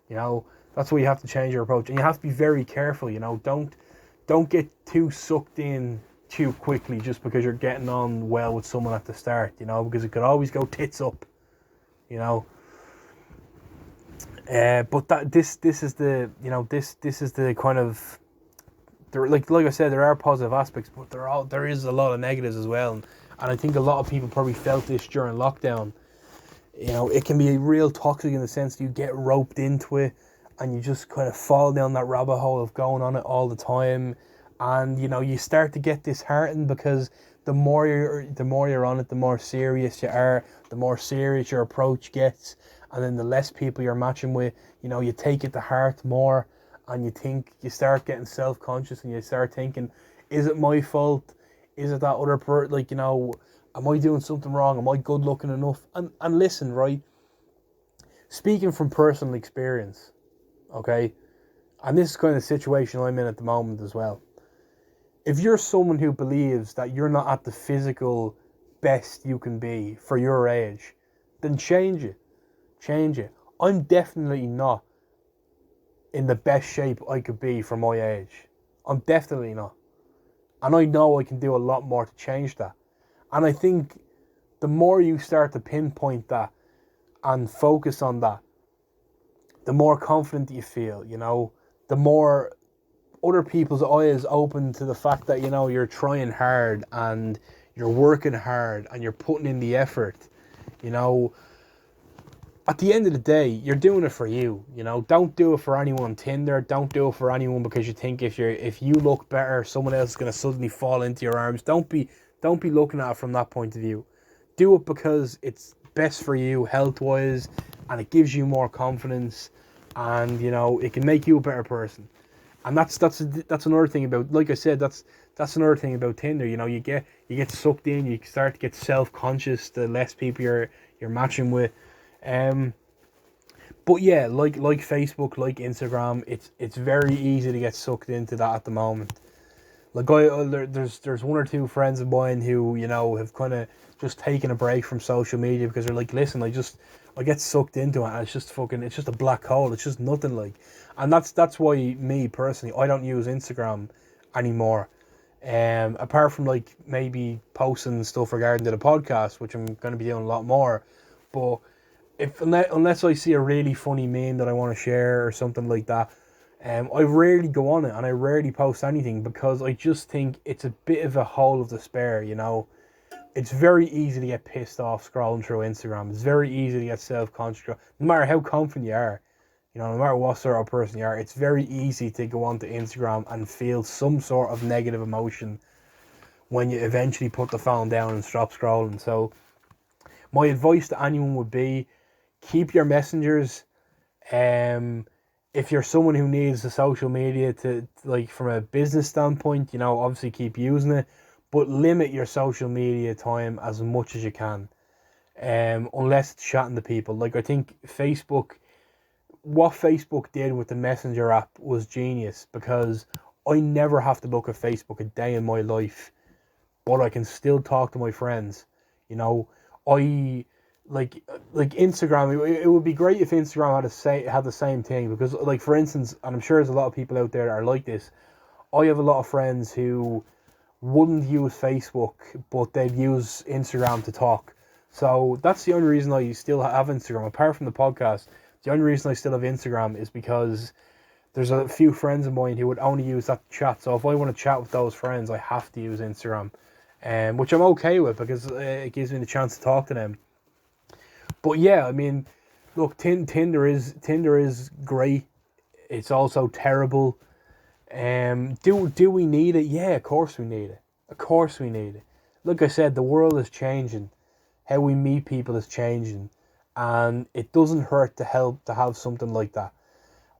You know, that's why you have to change your approach. And you have to be very careful, you know, don't get too sucked in too quickly just because you're getting on well with someone at the start, you know, because it could always go tits up, you know. But this is the, you know, this is the kind of, there, like I said, there are positive aspects, but there is a lot of negatives as well, and I think a lot of people probably felt this during lockdown. You know, it can be real toxic in the sense that you get roped into it and you just kind of fall down that rabbit hole of going on it all the time. And, you know, you start to get disheartened because the more you're on it, the more serious you are, the more serious your approach gets. And then the less people you're matching with, you know, you take it to heart more, and you start getting self-conscious and you start thinking, is it my fault? Is it that other like, you know, am I doing something wrong? Am I good looking enough? And listen, right, speaking from personal experience, okay, and this is kind of the situation I'm in at the moment as well. If you're someone who believes that you're not at the physical best you can be for your age, then change it. Change it. I'm definitely not in the best shape I could be for my age. I'm definitely not. And I know I can do a lot more to change that. And I think the more you start to pinpoint that and focus on that, the more confident you feel, you know, the more other people's eyes open to the fact that, you know, you're trying hard and you're working hard and you're putting in the effort. You know, at the end of the day, you're doing it for you. You know, don't do it for anyone on Tinder. Don't do it for anyone because you think if you look better, someone else is going to suddenly fall into your arms. Don't be looking at it from that point of view. Do it because it's best for you health wise, and it gives you more confidence, and, you know, it can make you a better person. And that's another thing about, like I said, that's another thing about Tinder. You know, you get sucked in, you start to get self-conscious the less people you're matching with. But yeah, like Facebook, like Instagram, it's very easy to get sucked into that at the moment. Like there's one or two friends of mine who, you know, have kind of just taken a break from social media because they're like, listen, I get sucked into it and it's just a black hole. It's just nothing like. And that's why me personally, I don't use Instagram anymore. Apart from like maybe posting stuff regarding to the podcast, which I'm going to be doing a lot more. But unless I see a really funny meme that I want to share or something like that, I rarely go on it and I rarely post anything because I just think it's a bit of a hole of despair, you know. It's very easy to get pissed off scrolling through Instagram. It's very easy to get self-conscious. No matter how confident you are, you know, no matter what sort of person you are, it's very easy to go onto Instagram and feel some sort of negative emotion when you eventually put the phone down and stop scrolling. So my advice to anyone would be, keep your messengers. If you're someone who needs the social media to, like, from a business standpoint, you know, obviously keep using it, but limit your social media time as much as you can. Unless it's chatting to people. Like, I think what Facebook did with the Messenger app was genius, because I never have to look at Facebook a day in my life, but I can still talk to my friends. You know, I like Instagram. It would be great if Instagram had the same thing, because, like, for instance, and I'm sure there's a lot of people out there that are like this. I have a lot of friends who wouldn't use Facebook, but they'd use Instagram to talk. So that's the only reason I still have Instagram. Apart from the podcast, the only reason I still have Instagram is because there's a few friends of mine who would only use that to chat. So if I want to chat with those friends, I have to use Instagram, which I'm okay with because it gives me the chance to talk to them. But yeah, I mean, look, Tinder is great. It's also terrible. Do we need it? Yeah, of course we need it. Of course we need it. Like I said, the world is changing. How we meet people is changing, and it doesn't hurt to help to have something like that.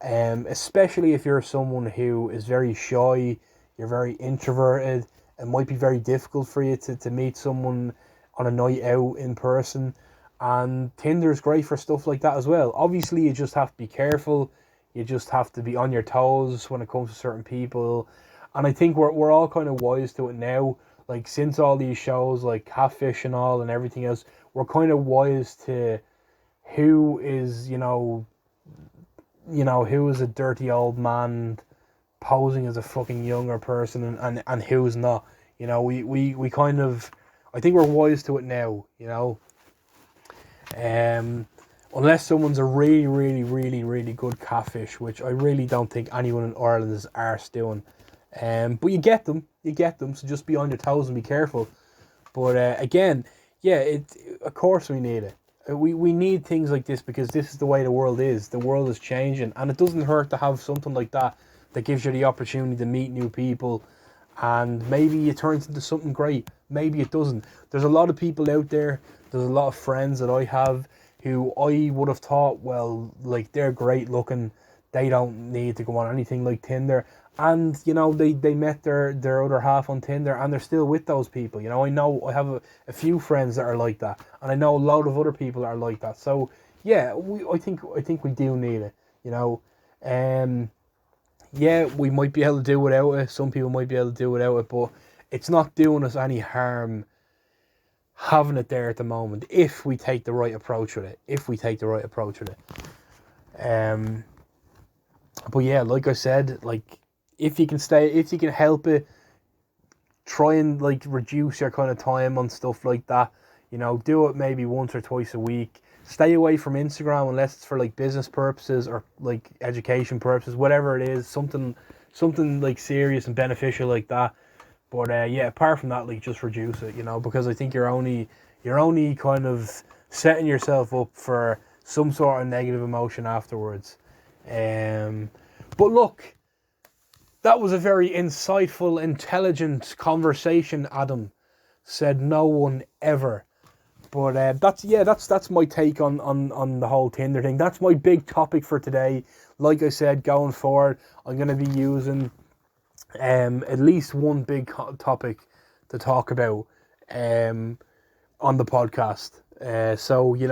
Especially if you're someone who is very shy, you're very introverted. It might be very difficult for you to meet someone on a night out in person, and Tinder is great for stuff like that as well. Obviously, you just have to be careful. You just have to be on your toes when it comes to certain people, and I think we're all kind of wise to it now. Like since all these shows like Catfish and all and everything else, we're kind of wise to who is who is a dirty old man posing as a fucking younger person and who's not. We kind of, I think we're wise to it now, unless someone's a really, really, really, really good catfish, which I really don't think anyone in Ireland is arse doing. But you get them, so just be on your toes and be careful. But again, yeah, of course we need it. We need things like this because this is the way the world is. The world is changing, and it doesn't hurt to have something like that that gives you the opportunity to meet new people, and maybe it turns into something great. Maybe it doesn't. There's a lot of people out there. There's a lot of friends that I have who I would have thought, well, like they're great looking. They don't need to go on anything like Tinder. And, they met their other half on Tinder and they're still with those people. I know I have a few friends that are like that. And I know a lot of other people that are like that. So, yeah, I think we do need it, Yeah, we might be able to do without it. Some people might be able to do without it. But it's not doing us any harm having it there at the moment if we take the right approach with it. But yeah, like I said, like if you can help it, try and like reduce your kind of time on stuff like that. Do it maybe once or twice a week. Stay away from Instagram unless it's for like business purposes or like education purposes, whatever it is, something like serious and beneficial like that. But yeah, apart from that, like just reduce it, because I think you're only kind of setting yourself up for some sort of negative emotion afterwards. But look, that was a very insightful, intelligent conversation, Adam. Said no one ever. But that's my take on the whole Tinder thing. That's my big topic for today. Like I said, going forward, I'm going to be using at least one big topic to talk about on the podcast. So you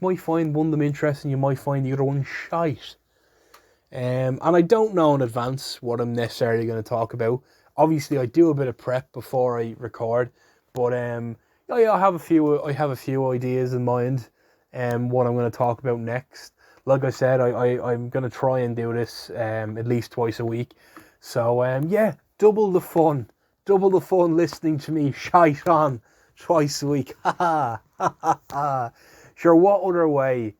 might find one of them interesting. You might find the other one shite. And I don't know in advance what I'm necessarily going to talk about. Obviously, I do a bit of prep before I record, but I have a few ideas in mind, what I'm going to talk about next. Like I said, I'm going to try and do this at least twice a week. So yeah, double the fun listening to me shite on twice a week. Ha ha. Sure, what other way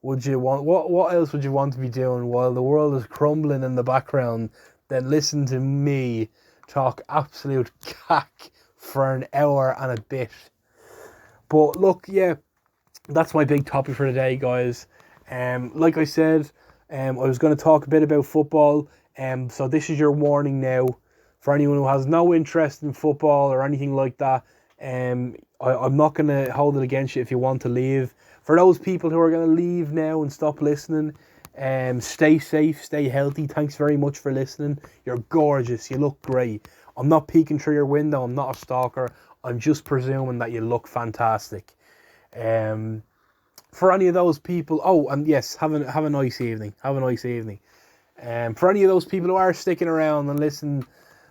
would you want? What else would you want to be doing while the world is crumbling in the background than listen to me talk absolute cack for an hour and a bit? But look, yeah, that's my big topic for today, guys. Like I said, I was going to talk a bit about football. So this is your warning now for anyone who has no interest in football or anything like that. I'm not going to hold it against you if you want to leave. For those people who are going to leave now and stop listening, stay safe, stay healthy. Thanks very much for listening. You're gorgeous. You look great. I'm not peeking through your window. I'm not a stalker. I'm just presuming that you look fantastic. For any of those people, and yes, have a nice evening. Have a nice evening. For any of those people who are sticking around and listen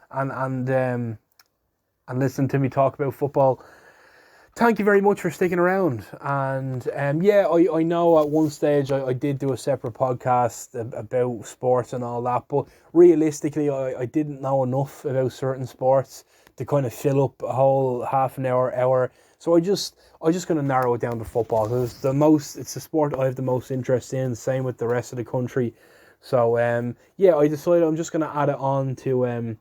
and listen to me talk about football, thank you very much for sticking around. And yeah, I know at one stage I did do a separate podcast about sports and all that, but realistically I didn't know enough about certain sports to kind of fill up a whole half an hour. So I just going to narrow it down to football because it's the sport I have the most interest in. Same with the rest of the country. So yeah, I decided I'm just going to add it on to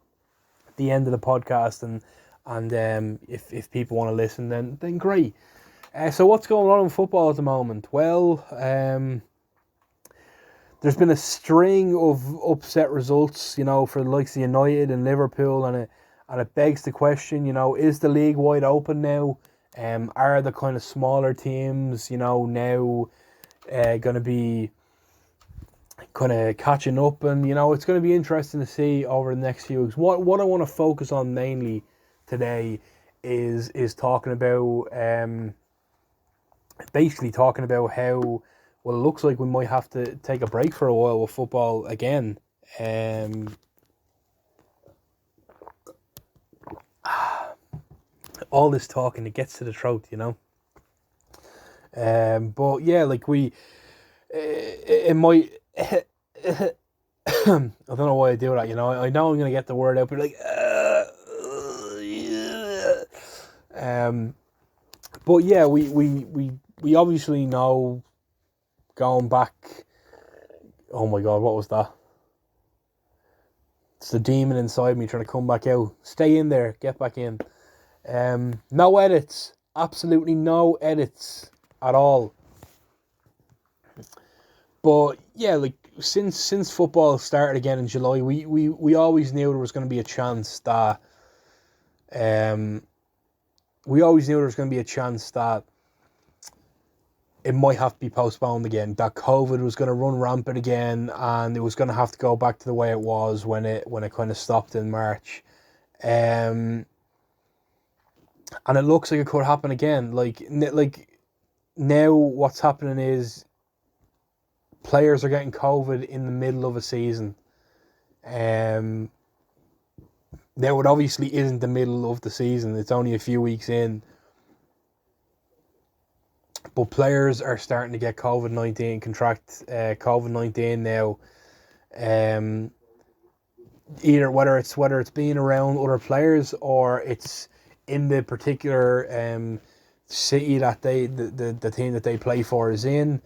the end of the podcast, and if people want to listen, then great. So what's going on in football at the moment? Well, there's been a string of upset results, for the likes of United and Liverpool, and it begs the question, is the league wide open now? Are the kind of smaller teams, now going to be kind of catching up, and it's going to be interesting to see over the next few weeks. What I want to focus on mainly today is talking about basically talking about how, well, it looks like we might have to take a break for a while with football again. All this talking, it gets to the throat, but yeah, like it might. I don't know why I do that. I know I'm gonna get the word out, but like, yeah. But yeah, we obviously know, going back. Oh my God, what was that? It's the demon inside me trying to come back out. Stay in there, get back in. No edits, absolutely no edits at all. But yeah, like since football started again in July, we always knew there was going to be a chance that it might have to be postponed again. That COVID was going to run rampant again, and it was going to have to go back to the way it was when it kind of stopped in March. And it looks like it could happen again. Like now, what's happening is players are getting COVID in the middle of a season. Now it obviously isn't the middle of the season. It's only a few weeks in. But players are starting to get contract COVID-19 now. Either whether it's being around other players, or it's in the particular city that the team that they play for is in,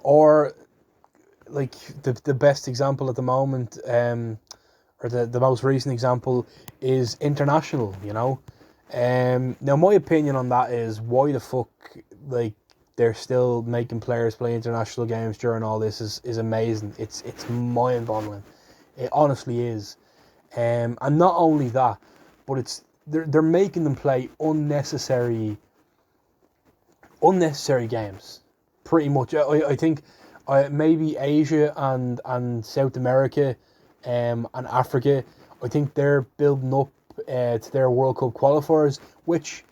or like the best example at the moment, or the most recent example is international. Now my opinion on that is, why the fuck, like, they're still making players play international games during all this is amazing. It's mind-boggling. It honestly is. And not only that, but they're making them play unnecessary games. Pretty much. I think maybe Asia and South America and Africa, I think they're building up to their World Cup qualifiers, which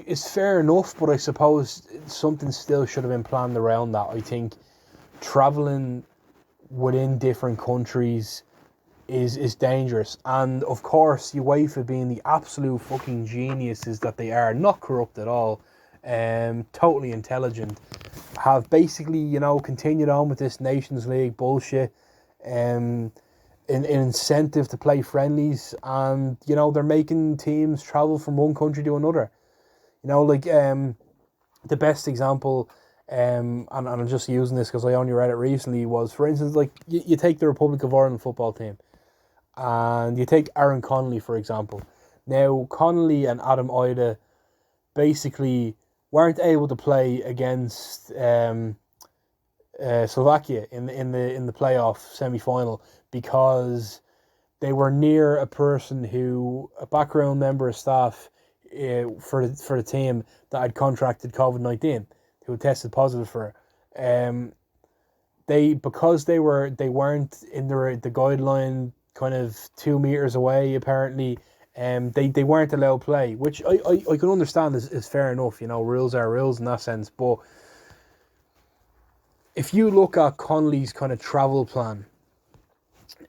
is fair enough, but I suppose something still should have been planned around that. I think travelling within different countries is dangerous, and of course UEFA, being the absolute fucking geniuses that they are, not corrupt at all, totally intelligent, have basically continued on with this Nations League bullshit, an incentive to play friendlies, and they're making teams travel from one country to another. The best example, and I'm just using this because I only read it recently, was, for instance, like you take the Republic of Ireland football team, and you take Aaron Connolly, for example. Now, Connolly and Adam Ida basically weren't able to play against Slovakia in the playoff semi-final because they were near a background member of staff for the team that had contracted COVID-19, who had tested positive for it. Because they weren't in the guideline, kind of 2 meters away, apparently. They weren't allowed to play, which I can understand is fair enough. Rules are rules in that sense. But if you look at Connolly's kind of travel plan,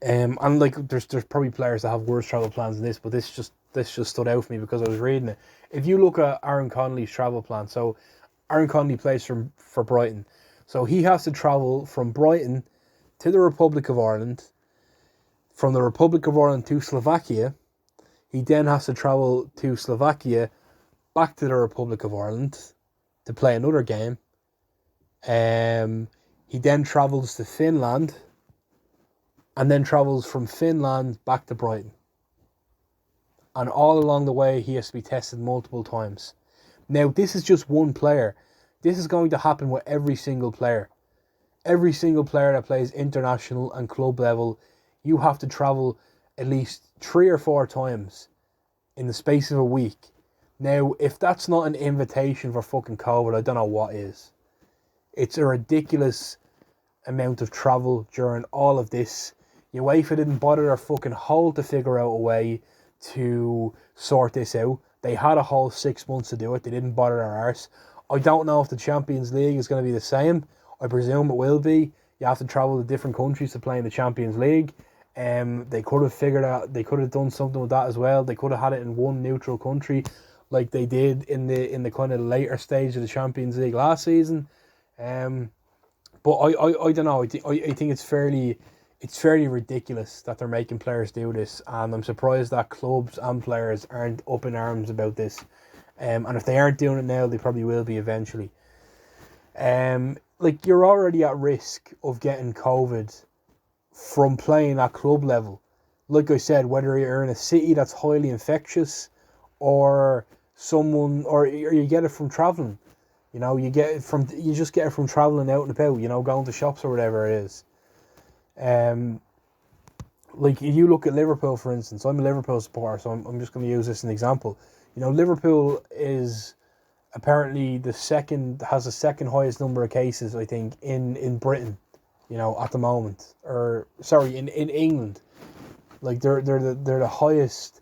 and like there's probably players that have worse travel plans than this, but this just stood out for me because I was reading it. If you look at Aaron Connolly's travel plan, so Aaron Connolly plays for Brighton, so he has to travel from Brighton to the Republic of Ireland, from the Republic of Ireland to Slovakia. He then has to travel to Slovakia back to the Republic of Ireland to play another game. He then travels to Finland and then travels from Finland back to Brighton. And all along the way, he has to be tested multiple times. Now, this is just one player. This is going to happen with every single player. Every single player that plays international and club level, you have to travel at least 3 or 4 times in the space of a week. Now, if that's not an invitation for fucking COVID, I don't know what is. It's a ridiculous amount of travel during all of this. UEFA didn't bother their fucking hole to figure out a way to sort this out. They had a whole 6 months to do it. They didn't bother their arse. I don't know if the Champions League is going to be the same. I presume it will be. You have to travel to different countries to play in the Champions League. They could have figured out. They could have done something with that as well. They could have had it in one neutral country, like they did in the kind of later stage of the Champions League last season. But I don't know. I think it's fairly ridiculous that they're making players do this, and I'm surprised that clubs and players aren't up in arms about this. And if they aren't doing it now, they probably will be eventually. Like, you're already at risk of getting COVID from playing at club level. Like I said, whether you're in a city that's highly infectious, or you get it from traveling. You know, you just get it from traveling out and about. You know, going to shops or whatever it is. Like, if you look at Liverpool, for instance, I'm a Liverpool supporter, so I'm just going to use this as an example. You know, Liverpool is apparently has the second highest number of cases, I think, in Britain, you know, at the moment. Or sorry, in England. Like, they're the highest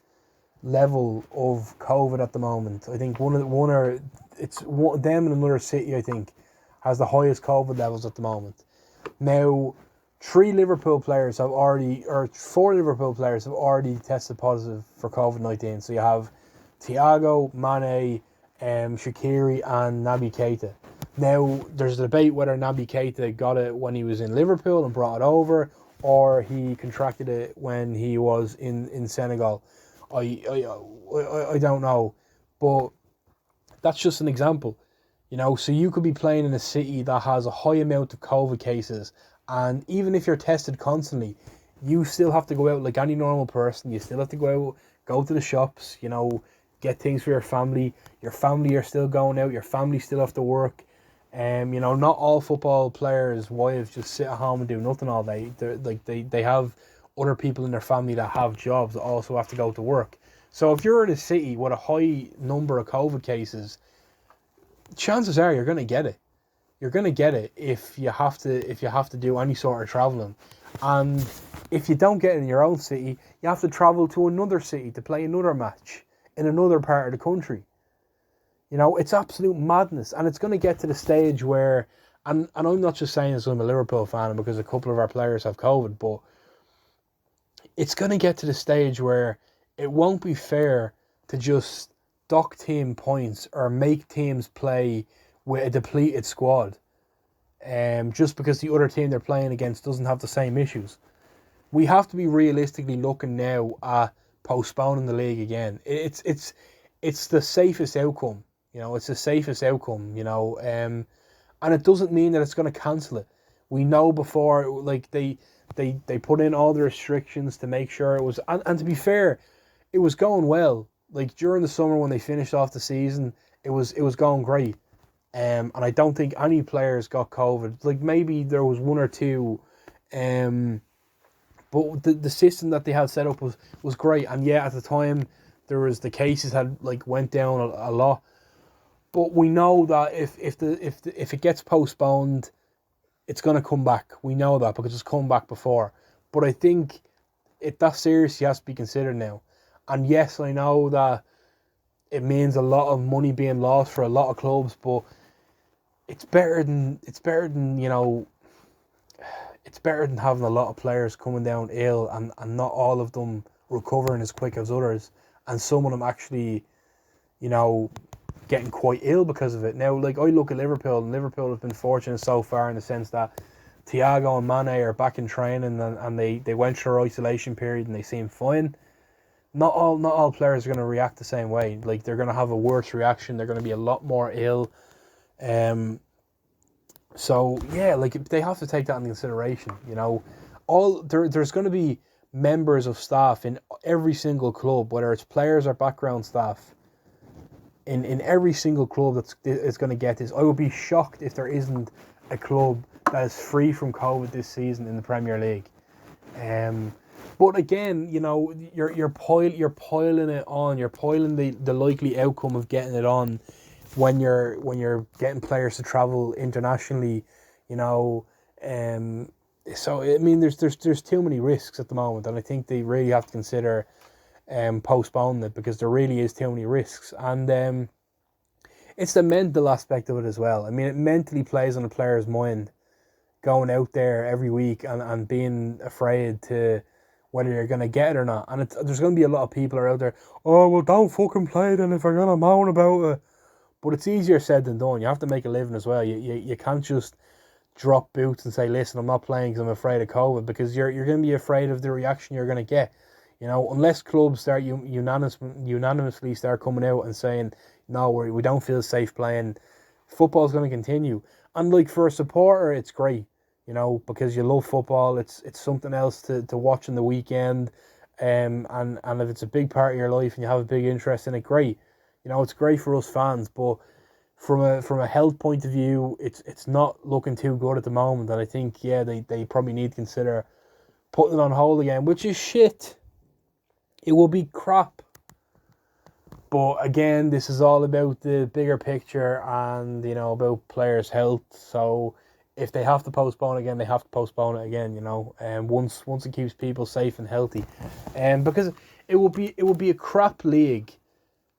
level of COVID at the moment. I think them and another city, I think, has the highest COVID levels at the moment. Now, 4 Liverpool players have already tested positive for COVID-19. So you have Thiago, Mane, Shaqiri and Naby Keita. Now, there's a debate whether Naby Keita got it when he was in Liverpool and brought it over, or he contracted it when he was in Senegal. I don't know, but that's just an example. You know, so you could be playing in a city that has a high amount of COVID cases, and even if you're tested constantly, you still have to go out like any normal person. You still have to go out, go to the shops, you know, get things for your family. Your family are still going out. Your family still have to work. You know, not all football players' wives just sit at home and do nothing all day. They have other people in their family that have jobs that also have to go to work. So if you're in a city with a high number of COVID cases, chances are you're going to get it. You're going to get it if you have to do any sort of traveling. And if you don't get it in your own city, you have to travel to another city to play another match in another part of the country. You know, it's absolute madness. And it's going to get to the stage where, and I'm not just saying this, I'm a Liverpool fan because a couple of our players have COVID, but it's going to get to the stage where it won't be fair to just dock team points or make teams play with a depleted squad, just because the other team they're playing against doesn't have the same issues. We have to be realistically looking now at postponing the league again. It's the safest outcome. You know, it's the safest outcome. You know, and it doesn't mean that it's going to cancel it. We know before, like they put in all the restrictions to make sure it was, and to be fair, it was going well. Like during the summer when they finished off the season, it was going great. And I don't think any players got COVID. Like maybe there was one or two, but the system that they had set up was great. And yeah, at the time the cases had like went down a lot. But we know that if it gets postponed, it's gonna come back. We know that because it's come back before. But I think that seriously has to be considered now. And yes, I know that it means a lot of money being lost for a lot of clubs, but it's better than you know. It's better than having a lot of players coming down ill and not all of them recovering as quick as others, and some of them actually, you know, getting quite ill because of it. Now, like I look at Liverpool, and Liverpool have been fortunate so far in the sense that Thiago and Mane are back in training and they went through isolation period and they seem fine. not all players are going to react the same way. Like, they're going to have a worse reaction. They're going to be a lot more ill. So yeah, like, they have to take that into consideration. There's going to be members of staff in every single club, whether it's players or background staff. In every single club that's going to get this. I would be shocked if there isn't a club that is free from COVID this season in the Premier League. But again, you're piling it on. You're piling the likely outcome of getting it on when you're getting players to travel internationally. So I mean, there's too many risks at the moment, and I think they really have to consider postponing it, because there really is too many risks. And it's the mental aspect of it as well. I mean, it mentally plays on a player's mind, going out there every week and being afraid to whether you're going to get it or not. And there's going to be a lot of people are out there, oh, well, don't fucking play then if you're going to moan about it. But it's easier said than done. You have to make a living as well. You can't just drop boots and say, listen, I'm not playing because I'm afraid of COVID, because you're going to be afraid of the reaction you're going to get. Unless clubs start unanimously start coming out and saying, no, we don't feel safe playing, football's going to continue. And like, for a supporter, it's great, because you love football. It's something else to watch on the weekend. And if it's a big part of your life and you have a big interest in it, great. It's great for us fans. But from a health point of view, it's not looking too good at the moment. And I think, yeah, they probably need to consider putting it on hold again, which is shit. It will be crap. But again, this is all about the bigger picture and, about players' health. So if they have to postpone again, they have to postpone it again, and once it keeps people safe and healthy. Because it will be a crap league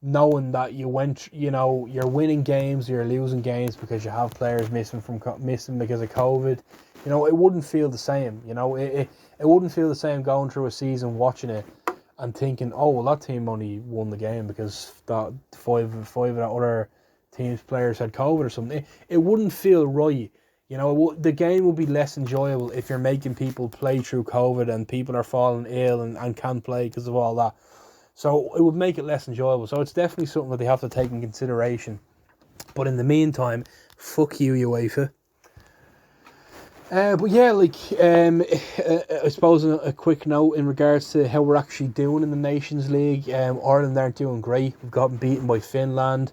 knowing that you're winning games, you're losing games because you have players missing because of COVID. It wouldn't feel the same. It wouldn't feel the same going through a season watching it and thinking, oh, well, that team only won the game because that five of that other team's players had COVID or something. It wouldn't feel right. The game would be less enjoyable if you're making people play through COVID and people are falling ill and can't play because of all that. So it would make it less enjoyable. So it's definitely something that they have to take in consideration. But in the meantime, fuck you, UEFA. But yeah, I suppose a quick note in regards to how we're actually doing in the Nations League. Ireland aren't doing great. We've gotten beaten by Finland,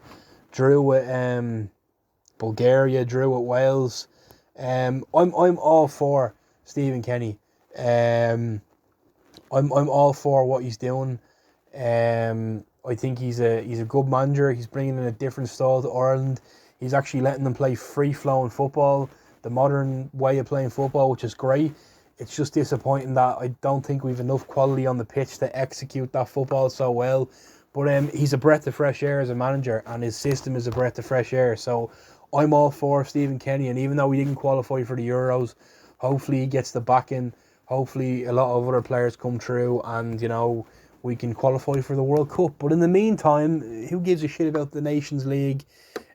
drew with Bulgaria, drew with Wales. I'm all for Stephen Kenny. I'm all for what he's doing. I think he's a good manager. He's bringing in a different style to Ireland. He's actually letting them play free-flowing football, the modern way of playing football, which is great. It's just disappointing that I don't think we've enough quality on the pitch to execute that football so well. But he's a breath of fresh air as a manager, and his system is a breath of fresh air. So I'm all for Stephen Kenny, and even though we didn't qualify for the Euros, hopefully he gets the backing. Hopefully a lot of other players come through, and we can qualify for the World Cup. But in the meantime, who gives a shit about the Nations League?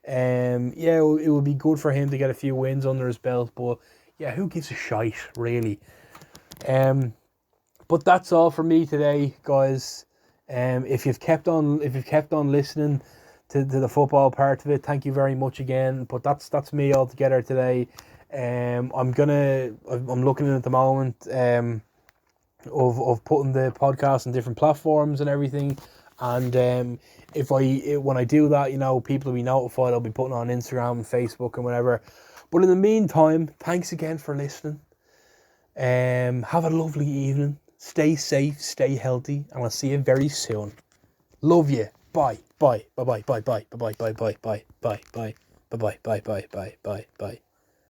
Yeah, it would be good for him to get a few wins under his belt, but yeah, who gives a shite, really? But that's all for me today, guys. If you've kept on listening to the football part of it, thank you very much again. But that's me all together today. I'm looking at the moment of putting the podcast on different platforms and everything. And when I do that, people will be notified. I'll be putting on Instagram and Facebook and whatever. But in the meantime, thanks again for listening. Have a lovely evening. Stay safe, stay healthy, and I'll see you very soon. Love you. Bye. Bye. Bye. Bye. Bye. Bye. Bye. Bye. Bye. Bye. Bye. Bye. Bye. Bye. Bye. Bye. Bye. Bye.